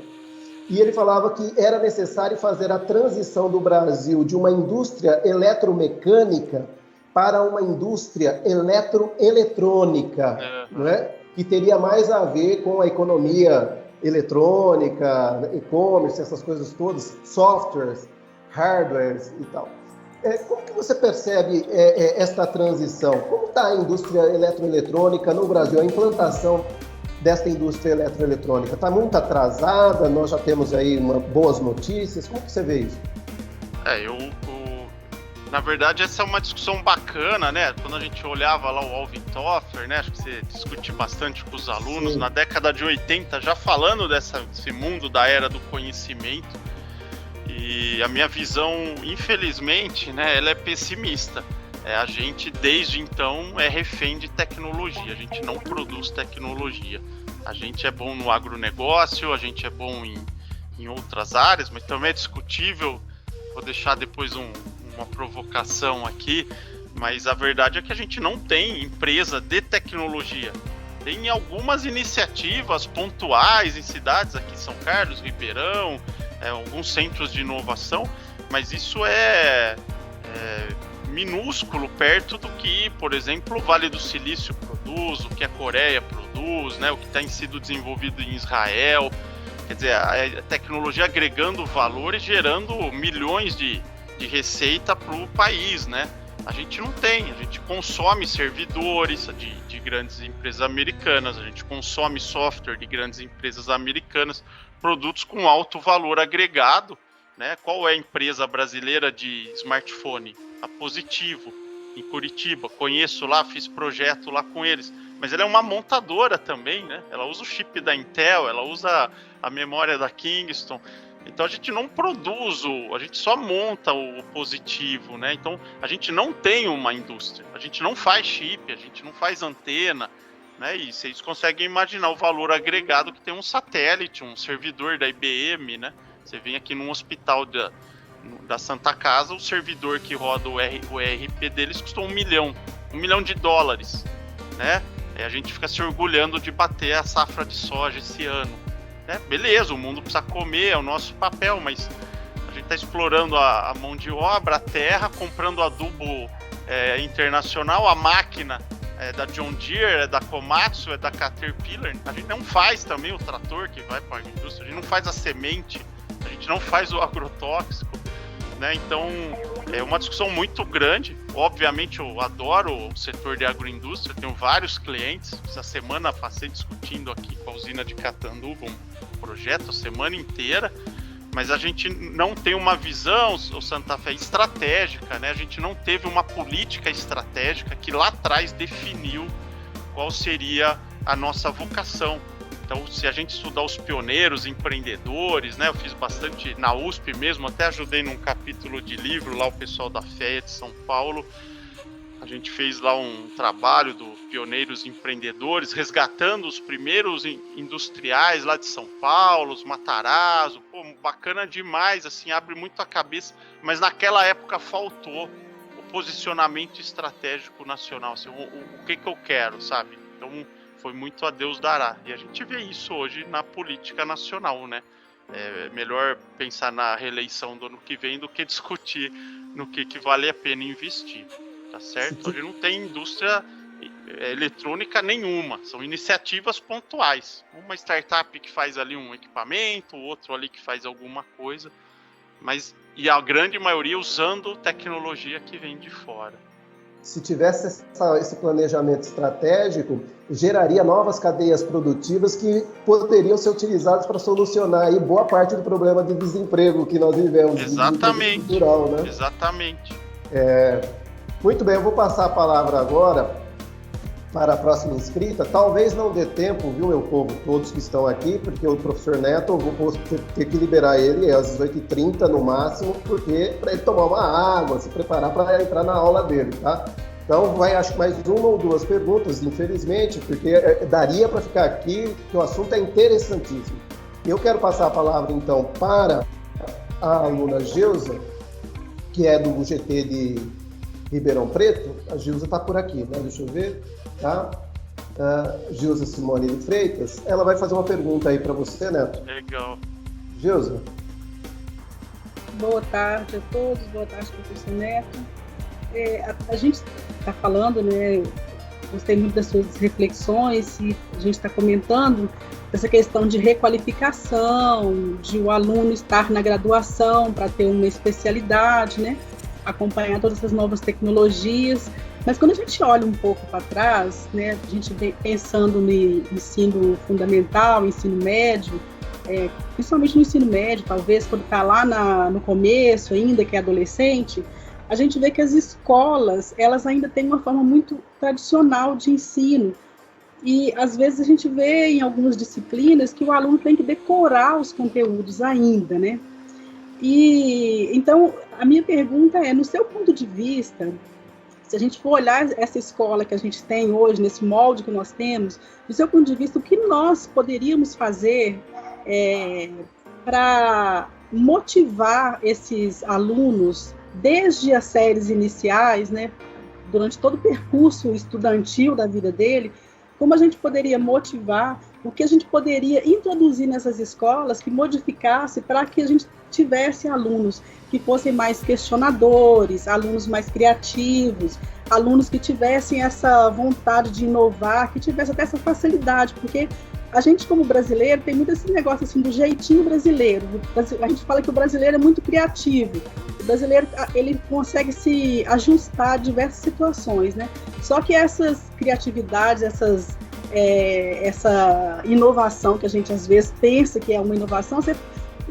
e ele falava que era necessário fazer a transição do Brasil de uma indústria eletromecânica para uma indústria eletrônica, não é? Que teria mais a ver com a economia eletrônica, e-commerce, essas coisas todas, softwares, hardwares e tal. Como que você percebe esta transição? Como está a indústria eletroeletrônica no Brasil, a implantação desta indústria eletroeletrônica? Está muito atrasada, nós já temos aí boas notícias, como que você vê isso? Na verdade, essa é uma discussão bacana, né? Quando a gente olhava lá o Alvin Toffler, né? Acho que você discute bastante com os alunos. Sim. Na década de 80, já falando desse mundo da era do conhecimento. E a minha visão, infelizmente, né? Ela é pessimista. A gente, desde então, é refém de tecnologia. A gente não produz tecnologia. A gente é bom no agronegócio, a gente é bom em outras áreas, mas também é discutível. Vou deixar depois uma provocação aqui, mas a verdade é que a gente não tem empresa de tecnologia. Tem algumas iniciativas pontuais em cidades, aqui em São Carlos, Ribeirão, alguns centros de inovação, mas isso é minúsculo perto do que, por exemplo, o Vale do Silício produz, o que a Coreia produz, né, o que tem sido desenvolvido em Israel. Quer dizer, a tecnologia agregando valor e gerando milhões de receita para o país, né? A gente não tem, a gente consome servidores de grandes empresas americanas, a gente consome software de grandes empresas americanas, produtos com alto valor agregado, né? Qual é a empresa brasileira de smartphone? A Positivo, em Curitiba, conheço lá, fiz projeto lá com eles, mas ela é uma montadora também, né? Ela usa o chip da Intel, ela usa a memória da Kingston. Então a gente não produz, a gente só monta o Positivo, né? Então a gente não tem uma indústria, a gente não faz chip, a gente não faz antena, né? E vocês conseguem imaginar o valor agregado que tem um satélite, um servidor da IBM, né? Você vem aqui num hospital da Santa Casa, o servidor que roda o ERP deles custou $1 milhão de dólares, né? E a gente fica se orgulhando de bater a safra de soja esse ano. Beleza, o mundo precisa comer, é o nosso papel, mas a gente está explorando a mão de obra, a terra, comprando adubo internacional, a máquina da John Deere, da Komatsu, da Caterpillar. A gente não faz também o trator que vai para a indústria, a gente não faz a semente, a gente não faz o agrotóxico, né? Então é uma discussão muito grande. Obviamente eu adoro o setor de agroindústria, tenho vários clientes. Essa semana passei discutindo aqui com a usina de Catanduva um projeto a semana inteira, mas a gente não tem uma visão, o Santa Fé, estratégica, né? A gente não teve uma política estratégica que lá atrás definiu qual seria a nossa vocação. Então, se a gente estudar os pioneiros, empreendedores, né? Eu fiz bastante na USP mesmo, até ajudei num capítulo de livro lá o pessoal da FEA de São Paulo. A gente fez lá um trabalho do pioneiros empreendedores, resgatando os primeiros industriais lá de São Paulo, os Matarazzo. Pô, bacana demais, assim, abre muito a cabeça. Mas naquela época faltou o posicionamento estratégico nacional, assim, o que eu quero, sabe? Então foi muito a Deus dará. E a gente vê isso hoje na política nacional, né? É melhor pensar na reeleição do ano que vem do que discutir no que vale a pena investir. Tá certo? Hoje não tem indústria eletrônica nenhuma, são iniciativas pontuais. Uma startup que faz ali um equipamento, outro ali que faz alguma coisa, e a grande maioria usando tecnologia que vem de fora. Se tivesse esse planejamento estratégico, geraria novas cadeias produtivas que poderiam ser utilizadas para solucionar aí boa parte do problema de desemprego que nós vivemos. Exatamente. Cultural, né? Exatamente. Muito bem, eu vou passar a palavra agora para a próxima inscrita. Talvez não dê tempo, viu, meu povo, todos que estão aqui, porque o professor Neto, eu vou ter que liberar ele às 18h30 no máximo, porque para ele tomar uma água, se preparar para entrar na aula dele, tá? Então, vai, acho que mais uma ou duas perguntas, infelizmente, porque daria para ficar aqui, porque o assunto é interessantíssimo. Eu quero passar a palavra, então, para a aluna Geusa, que é do GT de Ribeirão Preto. A Geusa está por aqui, né? Deixa eu ver, tá? Geusa Simone de Freitas, ela vai fazer uma pergunta aí para você, Neto. Legal. Geusa. Boa tarde a todos, boa tarde, professor Neto. A gente está falando, né? Gostei muito das suas reflexões, e a gente está comentando essa questão de requalificação, de o aluno estar na graduação para ter uma especialidade, né? Acompanhar todas essas novas tecnologias. Mas quando a gente olha um pouco para trás, né? A gente vem pensando no ensino fundamental, ensino médio, principalmente no ensino médio, talvez quando está lá no começo ainda, que é adolescente, a gente vê que as escolas, elas ainda têm uma forma muito tradicional de ensino. E, às vezes, a gente vê em algumas disciplinas que o aluno tem que decorar os conteúdos ainda, né? E, então, a minha pergunta é, no seu ponto de vista, se a gente for olhar essa escola que a gente tem hoje, nesse molde que nós temos, do seu ponto de vista, o que nós poderíamos fazer para motivar esses alunos desde as séries iniciais, né, durante todo o percurso estudantil da vida dele, como a gente poderia motivar, o que a gente poderia introduzir nessas escolas que modificasse para que a gente tivesse alunos que fossem mais questionadores, alunos mais criativos, alunos que tivessem essa vontade de inovar, que tivessem até essa facilidade, porque a gente, como brasileiro, tem muito esse negócio assim, do jeitinho brasileiro. A gente fala que o brasileiro é muito criativo. O brasileiro, ele consegue se ajustar a diversas situações, né? Só que essas criatividades, essa inovação que a gente às vezes pensa que é uma inovação, você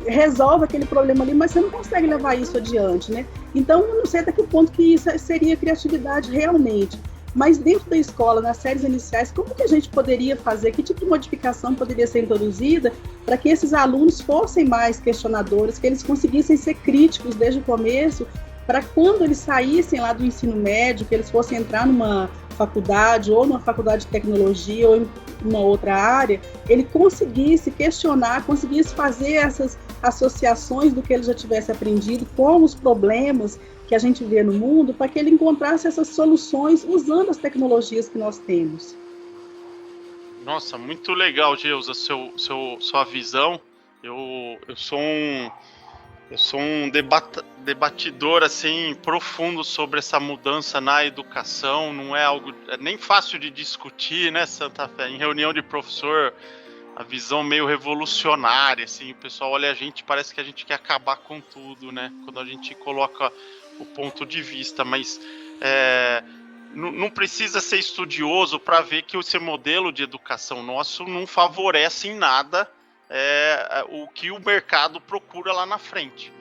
resolve aquele problema ali, mas você não consegue levar isso adiante, né? Então, eu não sei até que ponto que isso seria criatividade realmente. Mas dentro da escola, nas séries iniciais, como que a gente poderia fazer, que tipo de modificação poderia ser introduzida para que esses alunos fossem mais questionadores, que eles conseguissem ser críticos desde o começo, para quando eles saíssem lá do ensino médio, que eles fossem entrar numa faculdade, ou numa faculdade de tecnologia, ou em uma outra área, ele conseguisse questionar, conseguisse fazer essas associações do que ele já tivesse aprendido com os problemas que a gente vê no mundo, para que ele encontrasse essas soluções usando as tecnologias que nós temos. Nossa, muito legal, Geusa, sua visão. Eu sou um debatidor assim profundo sobre essa mudança na educação. Não é algo nem fácil de discutir, né, Santa Fé? Em reunião de professor, a visão meio revolucionária, assim, o pessoal olha a gente, parece que a gente quer acabar com tudo, né? Quando a gente coloca o ponto de vista, mas não precisa ser estudioso para ver que esse modelo de educação nosso não favorece em nada o que o mercado procura lá na frente.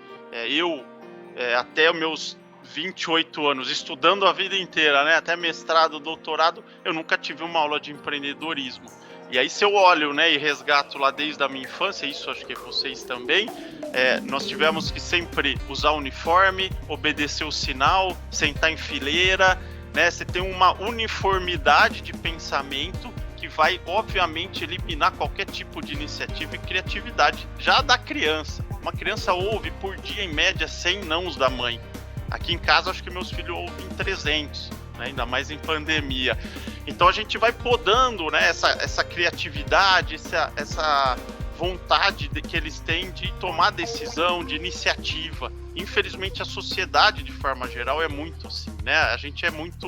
Até os meus 28 anos, estudando a vida inteira, né, até mestrado, doutorado, eu nunca tive uma aula de empreendedorismo. E aí, se eu olho, né, e resgato lá desde a minha infância, isso acho que vocês também, nós tivemos que sempre usar uniforme, obedecer o sinal, sentar em fileira, né? Você tem uma uniformidade de pensamento que vai, obviamente, eliminar qualquer tipo de iniciativa e criatividade já da criança. Uma criança ouve por dia, em média, 100 nãos da mãe. Aqui em casa, acho que meus filhos ouvem 300, né? Ainda mais em pandemia. Então, a gente vai podando, né, essa criatividade, essa vontade que eles têm de tomar decisão, de iniciativa. Infelizmente, a sociedade, de forma geral, é muito assim, né? A gente é muito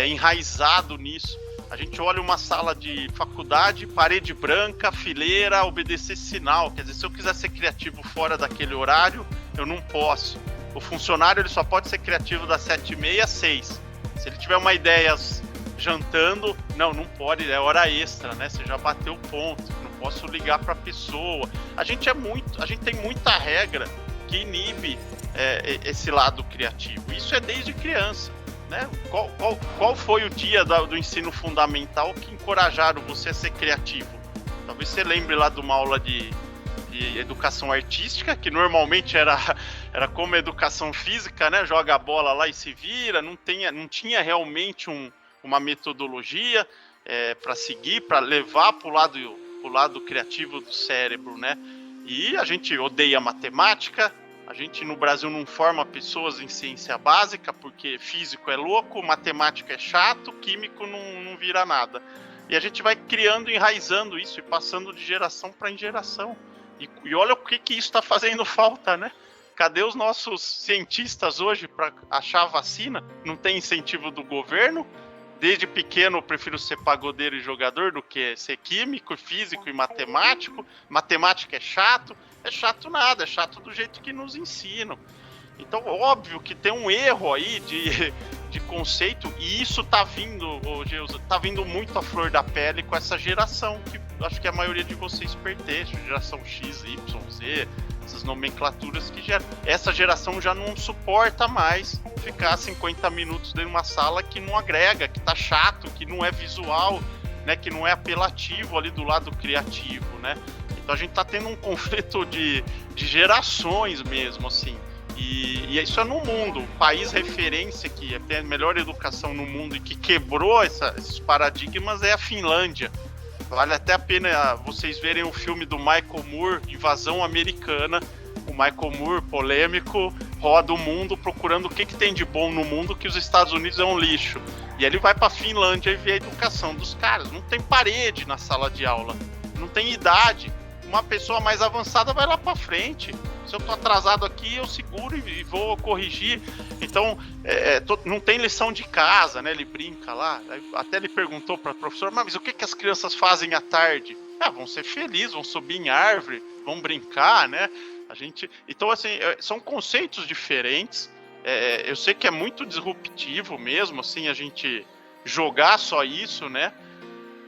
enraizado nisso. A gente olha uma sala de faculdade, parede branca, fileira, obedecer sinal. Quer dizer, se eu quiser ser criativo fora daquele horário, eu não posso. O funcionário ele só pode ser criativo das 7h30 às 6h. Se ele tiver uma ideia jantando, não pode, é hora extra, né? Você já bateu o ponto, não posso ligar para a pessoa. A gente tem muita regra que inibe esse lado criativo. Isso é desde criança, né? Qual foi o dia do ensino fundamental que encorajaram você a ser criativo? Talvez você lembre lá de uma aula de educação artística, que normalmente era como educação física, né? Joga a bola lá e se vira, não tinha realmente uma metodologia para seguir, para levar para o lado criativo do cérebro, né? E a gente odeia matemática, A gente no Brasil não forma pessoas em ciência básica porque físico é louco, matemática é chato, químico não vira nada. E a gente vai criando, enraizando isso e passando de geração para geração. E olha o que isso está fazendo falta, né? Cadê os nossos cientistas hoje para achar a vacina? Não tem incentivo do governo. Desde pequeno eu prefiro ser pagodeiro e jogador do que ser químico, físico e matemático. Matemática é chato nada, é chato do jeito que nos ensinam. Então, óbvio que tem um erro aí de conceito, e isso tá vindo, Geusa, tá vindo muito à flor da pele com essa geração, que acho que a maioria de vocês pertence, geração X, Y, Z, essas nomenclaturas que essa geração já não suporta mais ficar 50 minutos dentro de uma sala que não agrega, que tá chato, que não é visual, né, que não é apelativo ali do lado criativo, né? Então a gente tá tendo um conflito de gerações mesmo, assim. E isso é no mundo. O país referência que tem a melhor educação no mundo e que quebrou esses paradigmas é a Finlândia. Vale até a pena vocês verem o filme do Michael Moore, Invasão Americana. O Michael Moore, polêmico, roda o mundo procurando o que tem de bom no mundo, que os Estados Unidos é um lixo. E ele vai pra Finlândia e vê a educação dos caras. Não tem parede na sala de aula, não tem idade. Uma pessoa mais avançada vai lá pra frente. Se eu tô atrasado aqui, eu seguro e vou corrigir. Então, não tem lição de casa, né? Ele brinca lá. Até ele perguntou pra professora, mas o que as crianças fazem à tarde? Vão ser felizes, vão subir em árvore, vão brincar, né? Então, assim, são conceitos diferentes. Eu sei que é muito disruptivo mesmo, assim, a gente jogar só isso, né?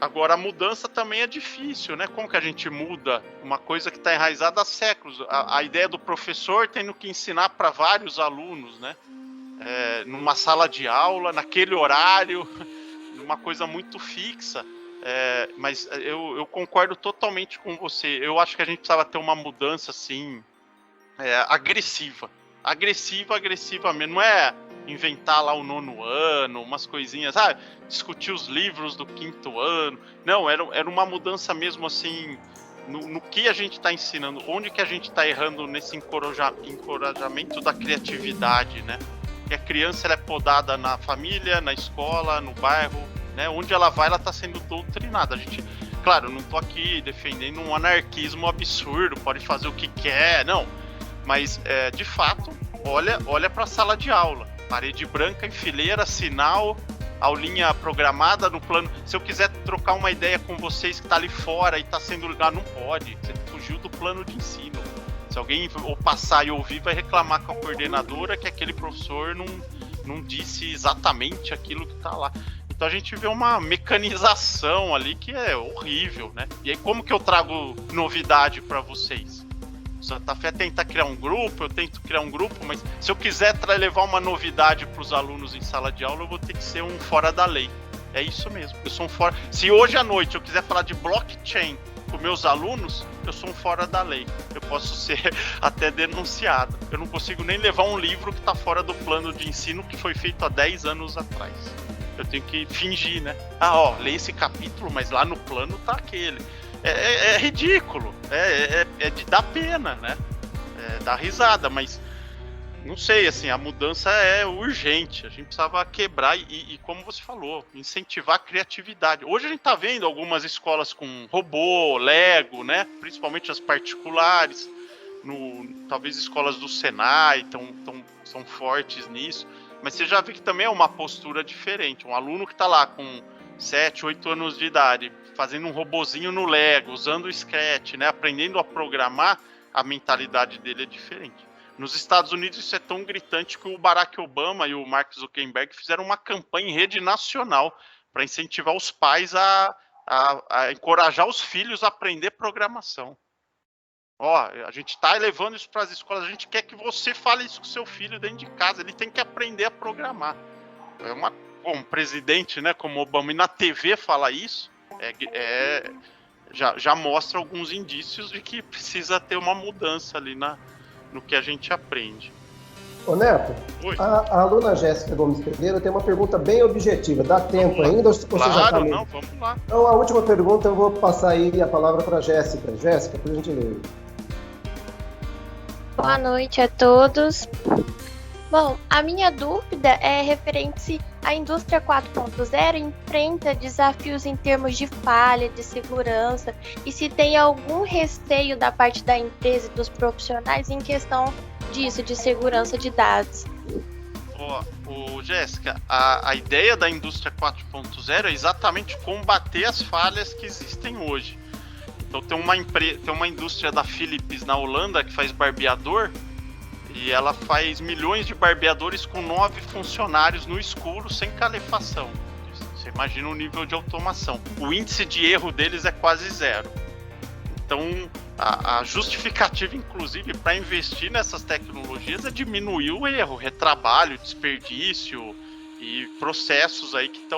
Agora, a mudança também é difícil, né? Como que a gente muda uma coisa que está enraizada há séculos? A ideia do professor tendo que ensinar para vários alunos, né? Numa sala de aula, naquele horário, numa coisa muito fixa. Mas eu concordo totalmente com você. Eu acho que a gente precisava ter uma mudança, assim, agressiva. Agressiva mesmo. Não é inventar lá o 9º ano, umas coisinhas, discutir os livros do 5º ano. Não, era uma mudança mesmo, assim, no que a gente está ensinando, onde que a gente está errando nesse encorajamento da criatividade, né? Que a criança ela é podada na família, na escola, no bairro, né? Onde ela vai, ela está sendo doutrinada. Claro, eu não estou aqui defendendo um anarquismo absurdo, pode fazer o que quer, não. Mas, de fato, olha para a sala de aula. Parede branca, em fileira, sinal, aulinha programada no plano. Se eu quiser trocar uma ideia com vocês que está ali fora e está sendo ligado, não pode. Você fugiu do plano de ensino. Se alguém ou passar e ouvir, vai reclamar com a coordenadora que aquele professor não disse exatamente aquilo que está lá. Então a gente vê uma mecanização ali que é horrível, né? E aí como que eu trago novidade para vocês? O Santa Fé tenta criar um grupo, eu tento criar um grupo, mas se eu quiser levar uma novidade para os alunos em sala de aula, eu vou ter que ser um fora da lei. É isso mesmo, eu sou um fora... Se hoje à noite eu quiser falar de blockchain com meus alunos, eu sou um fora da lei. Eu posso ser até denunciado. Eu não consigo nem levar um livro que está fora do plano de ensino que foi feito há 10 anos atrás. Eu tenho que fingir, né? Lê esse capítulo, mas lá no plano tá aquele. É ridículo, é de dar pena, né? Dar risada, mas não sei, assim, a mudança é urgente. A gente precisava quebrar e como você falou, incentivar a criatividade. Hoje a gente tá vendo algumas escolas com robô, Lego, né? Principalmente as particulares, talvez escolas do Senai são fortes nisso, mas você já vê que também é uma postura diferente. Um aluno que tá lá com 7, 8 anos de idade, fazendo um robozinho no Lego, usando o Scratch, né, aprendendo a programar, a mentalidade dele é diferente. Nos Estados Unidos isso é tão gritante que o Barack Obama e o Mark Zuckerberg fizeram uma campanha em rede nacional para incentivar os pais a encorajar os filhos a aprender programação. A gente está levando isso para as escolas, a gente quer que você fale isso com seu filho dentro de casa, ele tem que aprender a programar. Um presidente, né, como Obama, e na TV fala isso, já mostra alguns indícios de que precisa ter uma mudança ali no que a gente aprende. Ô Neto, a aluna Jéssica Gomes Pereira tem uma pergunta bem objetiva. Dá tempo ainda? Ou você claro, já tá não, vamos lá. Então, a última pergunta eu vou passar aí a palavra para a Jéssica. Jéssica, por gentileza. Boa noite a todos. Bom, a minha dúvida é referente se a indústria 4.0 enfrenta desafios em termos de falha, de segurança, e se tem algum receio da parte da empresa e dos profissionais em questão disso, de segurança de dados. Jéssica, a ideia da indústria 4.0 é exatamente combater as falhas que existem hoje. Então tem uma indústria da Philips na Holanda que faz barbeador, e ela faz milhões de barbeadores com 9 funcionários no escuro, sem calefação. Você imagina o nível de automação. O índice de erro deles é quase zero. Então, a justificativa, inclusive, para investir nessas tecnologias é diminuir o erro, retrabalho, desperdício e processos aí que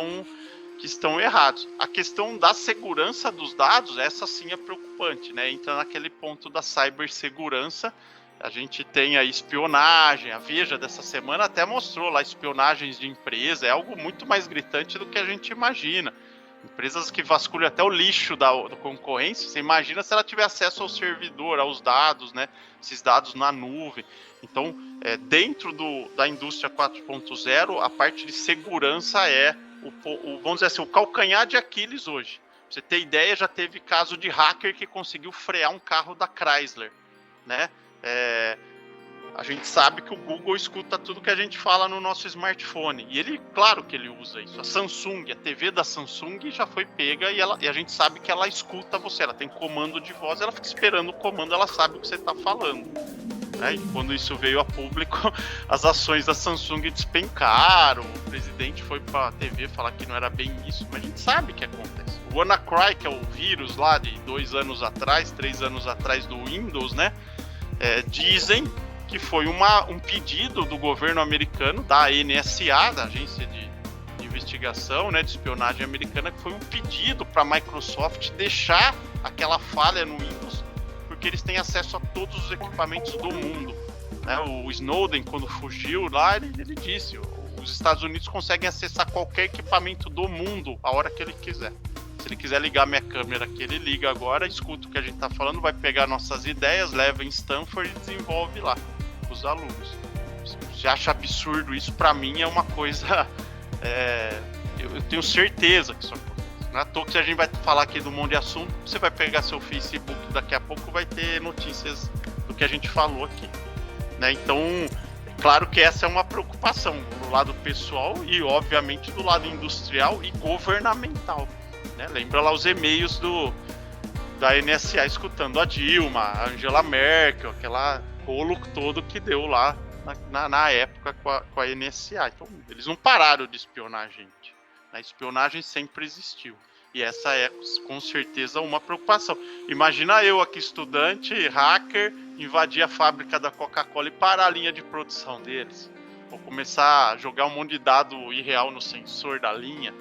estão errados. A questão da segurança dos dados, essa sim é preocupante, né? Entra naquele ponto da cibersegurança. A gente tem a espionagem, a Veja dessa semana até mostrou lá espionagens de empresa, é algo muito mais gritante do que a gente imagina. Empresas que vasculham até o lixo da concorrência, você imagina se ela tiver acesso ao servidor, aos dados, né? Esses dados na nuvem. Então, dentro da indústria 4.0, a parte de segurança é, vamos dizer assim, o calcanhar de Aquiles hoje. Pra você ter ideia, já teve caso de hacker que conseguiu frear um carro da Chrysler, né? A gente sabe que o Google escuta tudo que a gente fala no nosso smartphone. E ele, claro que ele usa isso. A Samsung, a TV da Samsung já foi pega e a gente sabe que ela escuta você. Ela tem comando de voz, ela fica esperando o comando, ela sabe o que você está falando. Né? E quando isso veio a público, as ações da Samsung despencaram. O presidente foi para a TV falar que não era bem isso, mas a gente sabe que acontece. O WannaCry, que é o vírus lá de 2 anos atrás, 3 anos atrás do Windows, né? Dizem que foi um pedido do governo americano, da NSA, da Agência de Investigação, né, de Espionagem Americana, que foi um pedido para a Microsoft deixar aquela falha no Windows, porque eles têm acesso a todos os equipamentos do mundo. Né? O Snowden, quando fugiu lá, ele disse, os Estados Unidos conseguem acessar qualquer equipamento do mundo a hora que ele quiser. Se ele quiser ligar minha câmera aqui, ele liga agora, escuta o que a gente está falando, vai pegar nossas ideias, leva em Stanford e desenvolve lá com os alunos. Você acha absurdo isso? Para mim é uma coisa... eu tenho certeza que isso acontece. Não é à toa que se a gente vai falar aqui do monte de assunto, você vai pegar seu Facebook, daqui a pouco vai ter notícias do que a gente falou aqui. Né? Então, claro que essa é uma preocupação do lado pessoal e, obviamente, do lado industrial e governamental. Né? Lembra lá os e-mails da NSA escutando a Dilma, a Angela Merkel, aquela rolo todo que deu lá na época com a NSA. Então, eles não pararam de espionar a gente. A espionagem sempre existiu. E essa é, com certeza, uma preocupação. Imagina eu aqui, estudante, hacker, invadir a fábrica da Coca-Cola e parar a linha de produção deles. Ou começar a jogar um monte de dado irreal no sensor da linha.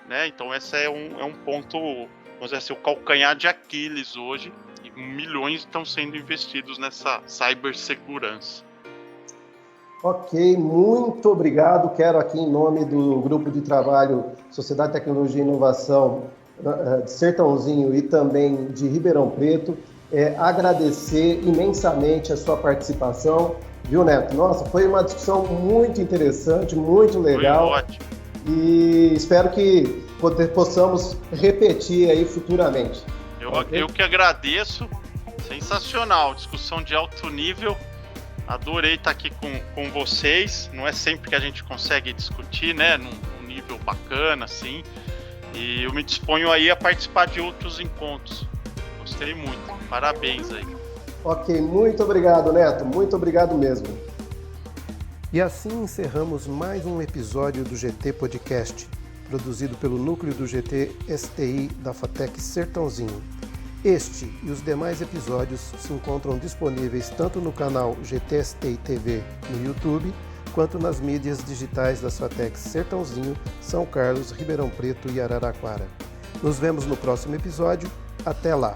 Né? Então esse é um ponto, vamos dizer assim, o calcanhar de Aquiles hoje, e milhões estão sendo investidos nessa cibersegurança. Ok, muito obrigado. Quero aqui, em nome do Grupo de Trabalho Sociedade, Tecnologia e Inovação de Sertãozinho e também de Ribeirão Preto, agradecer imensamente a sua participação. Viu, Neto? Nossa, foi uma discussão muito interessante, muito legal. Foi ótimo. E espero que possamos repetir aí futuramente. Eu que agradeço, sensacional, discussão de alto nível, adorei estar aqui com vocês, não é sempre que a gente consegue discutir, né, num nível bacana, assim, e eu me disponho aí a participar de outros encontros, gostei muito, parabéns aí. Ok, muito obrigado, Neto, muito obrigado mesmo. E assim encerramos mais um episódio do GT Podcast, produzido pelo núcleo do GT STI da FATEC Sertãozinho. Este e os demais episódios se encontram disponíveis tanto no canal GT STI TV no YouTube, quanto nas mídias digitais das FATECs Sertãozinho, São Carlos, Ribeirão Preto e Araraquara. Nos vemos no próximo episódio. Até lá!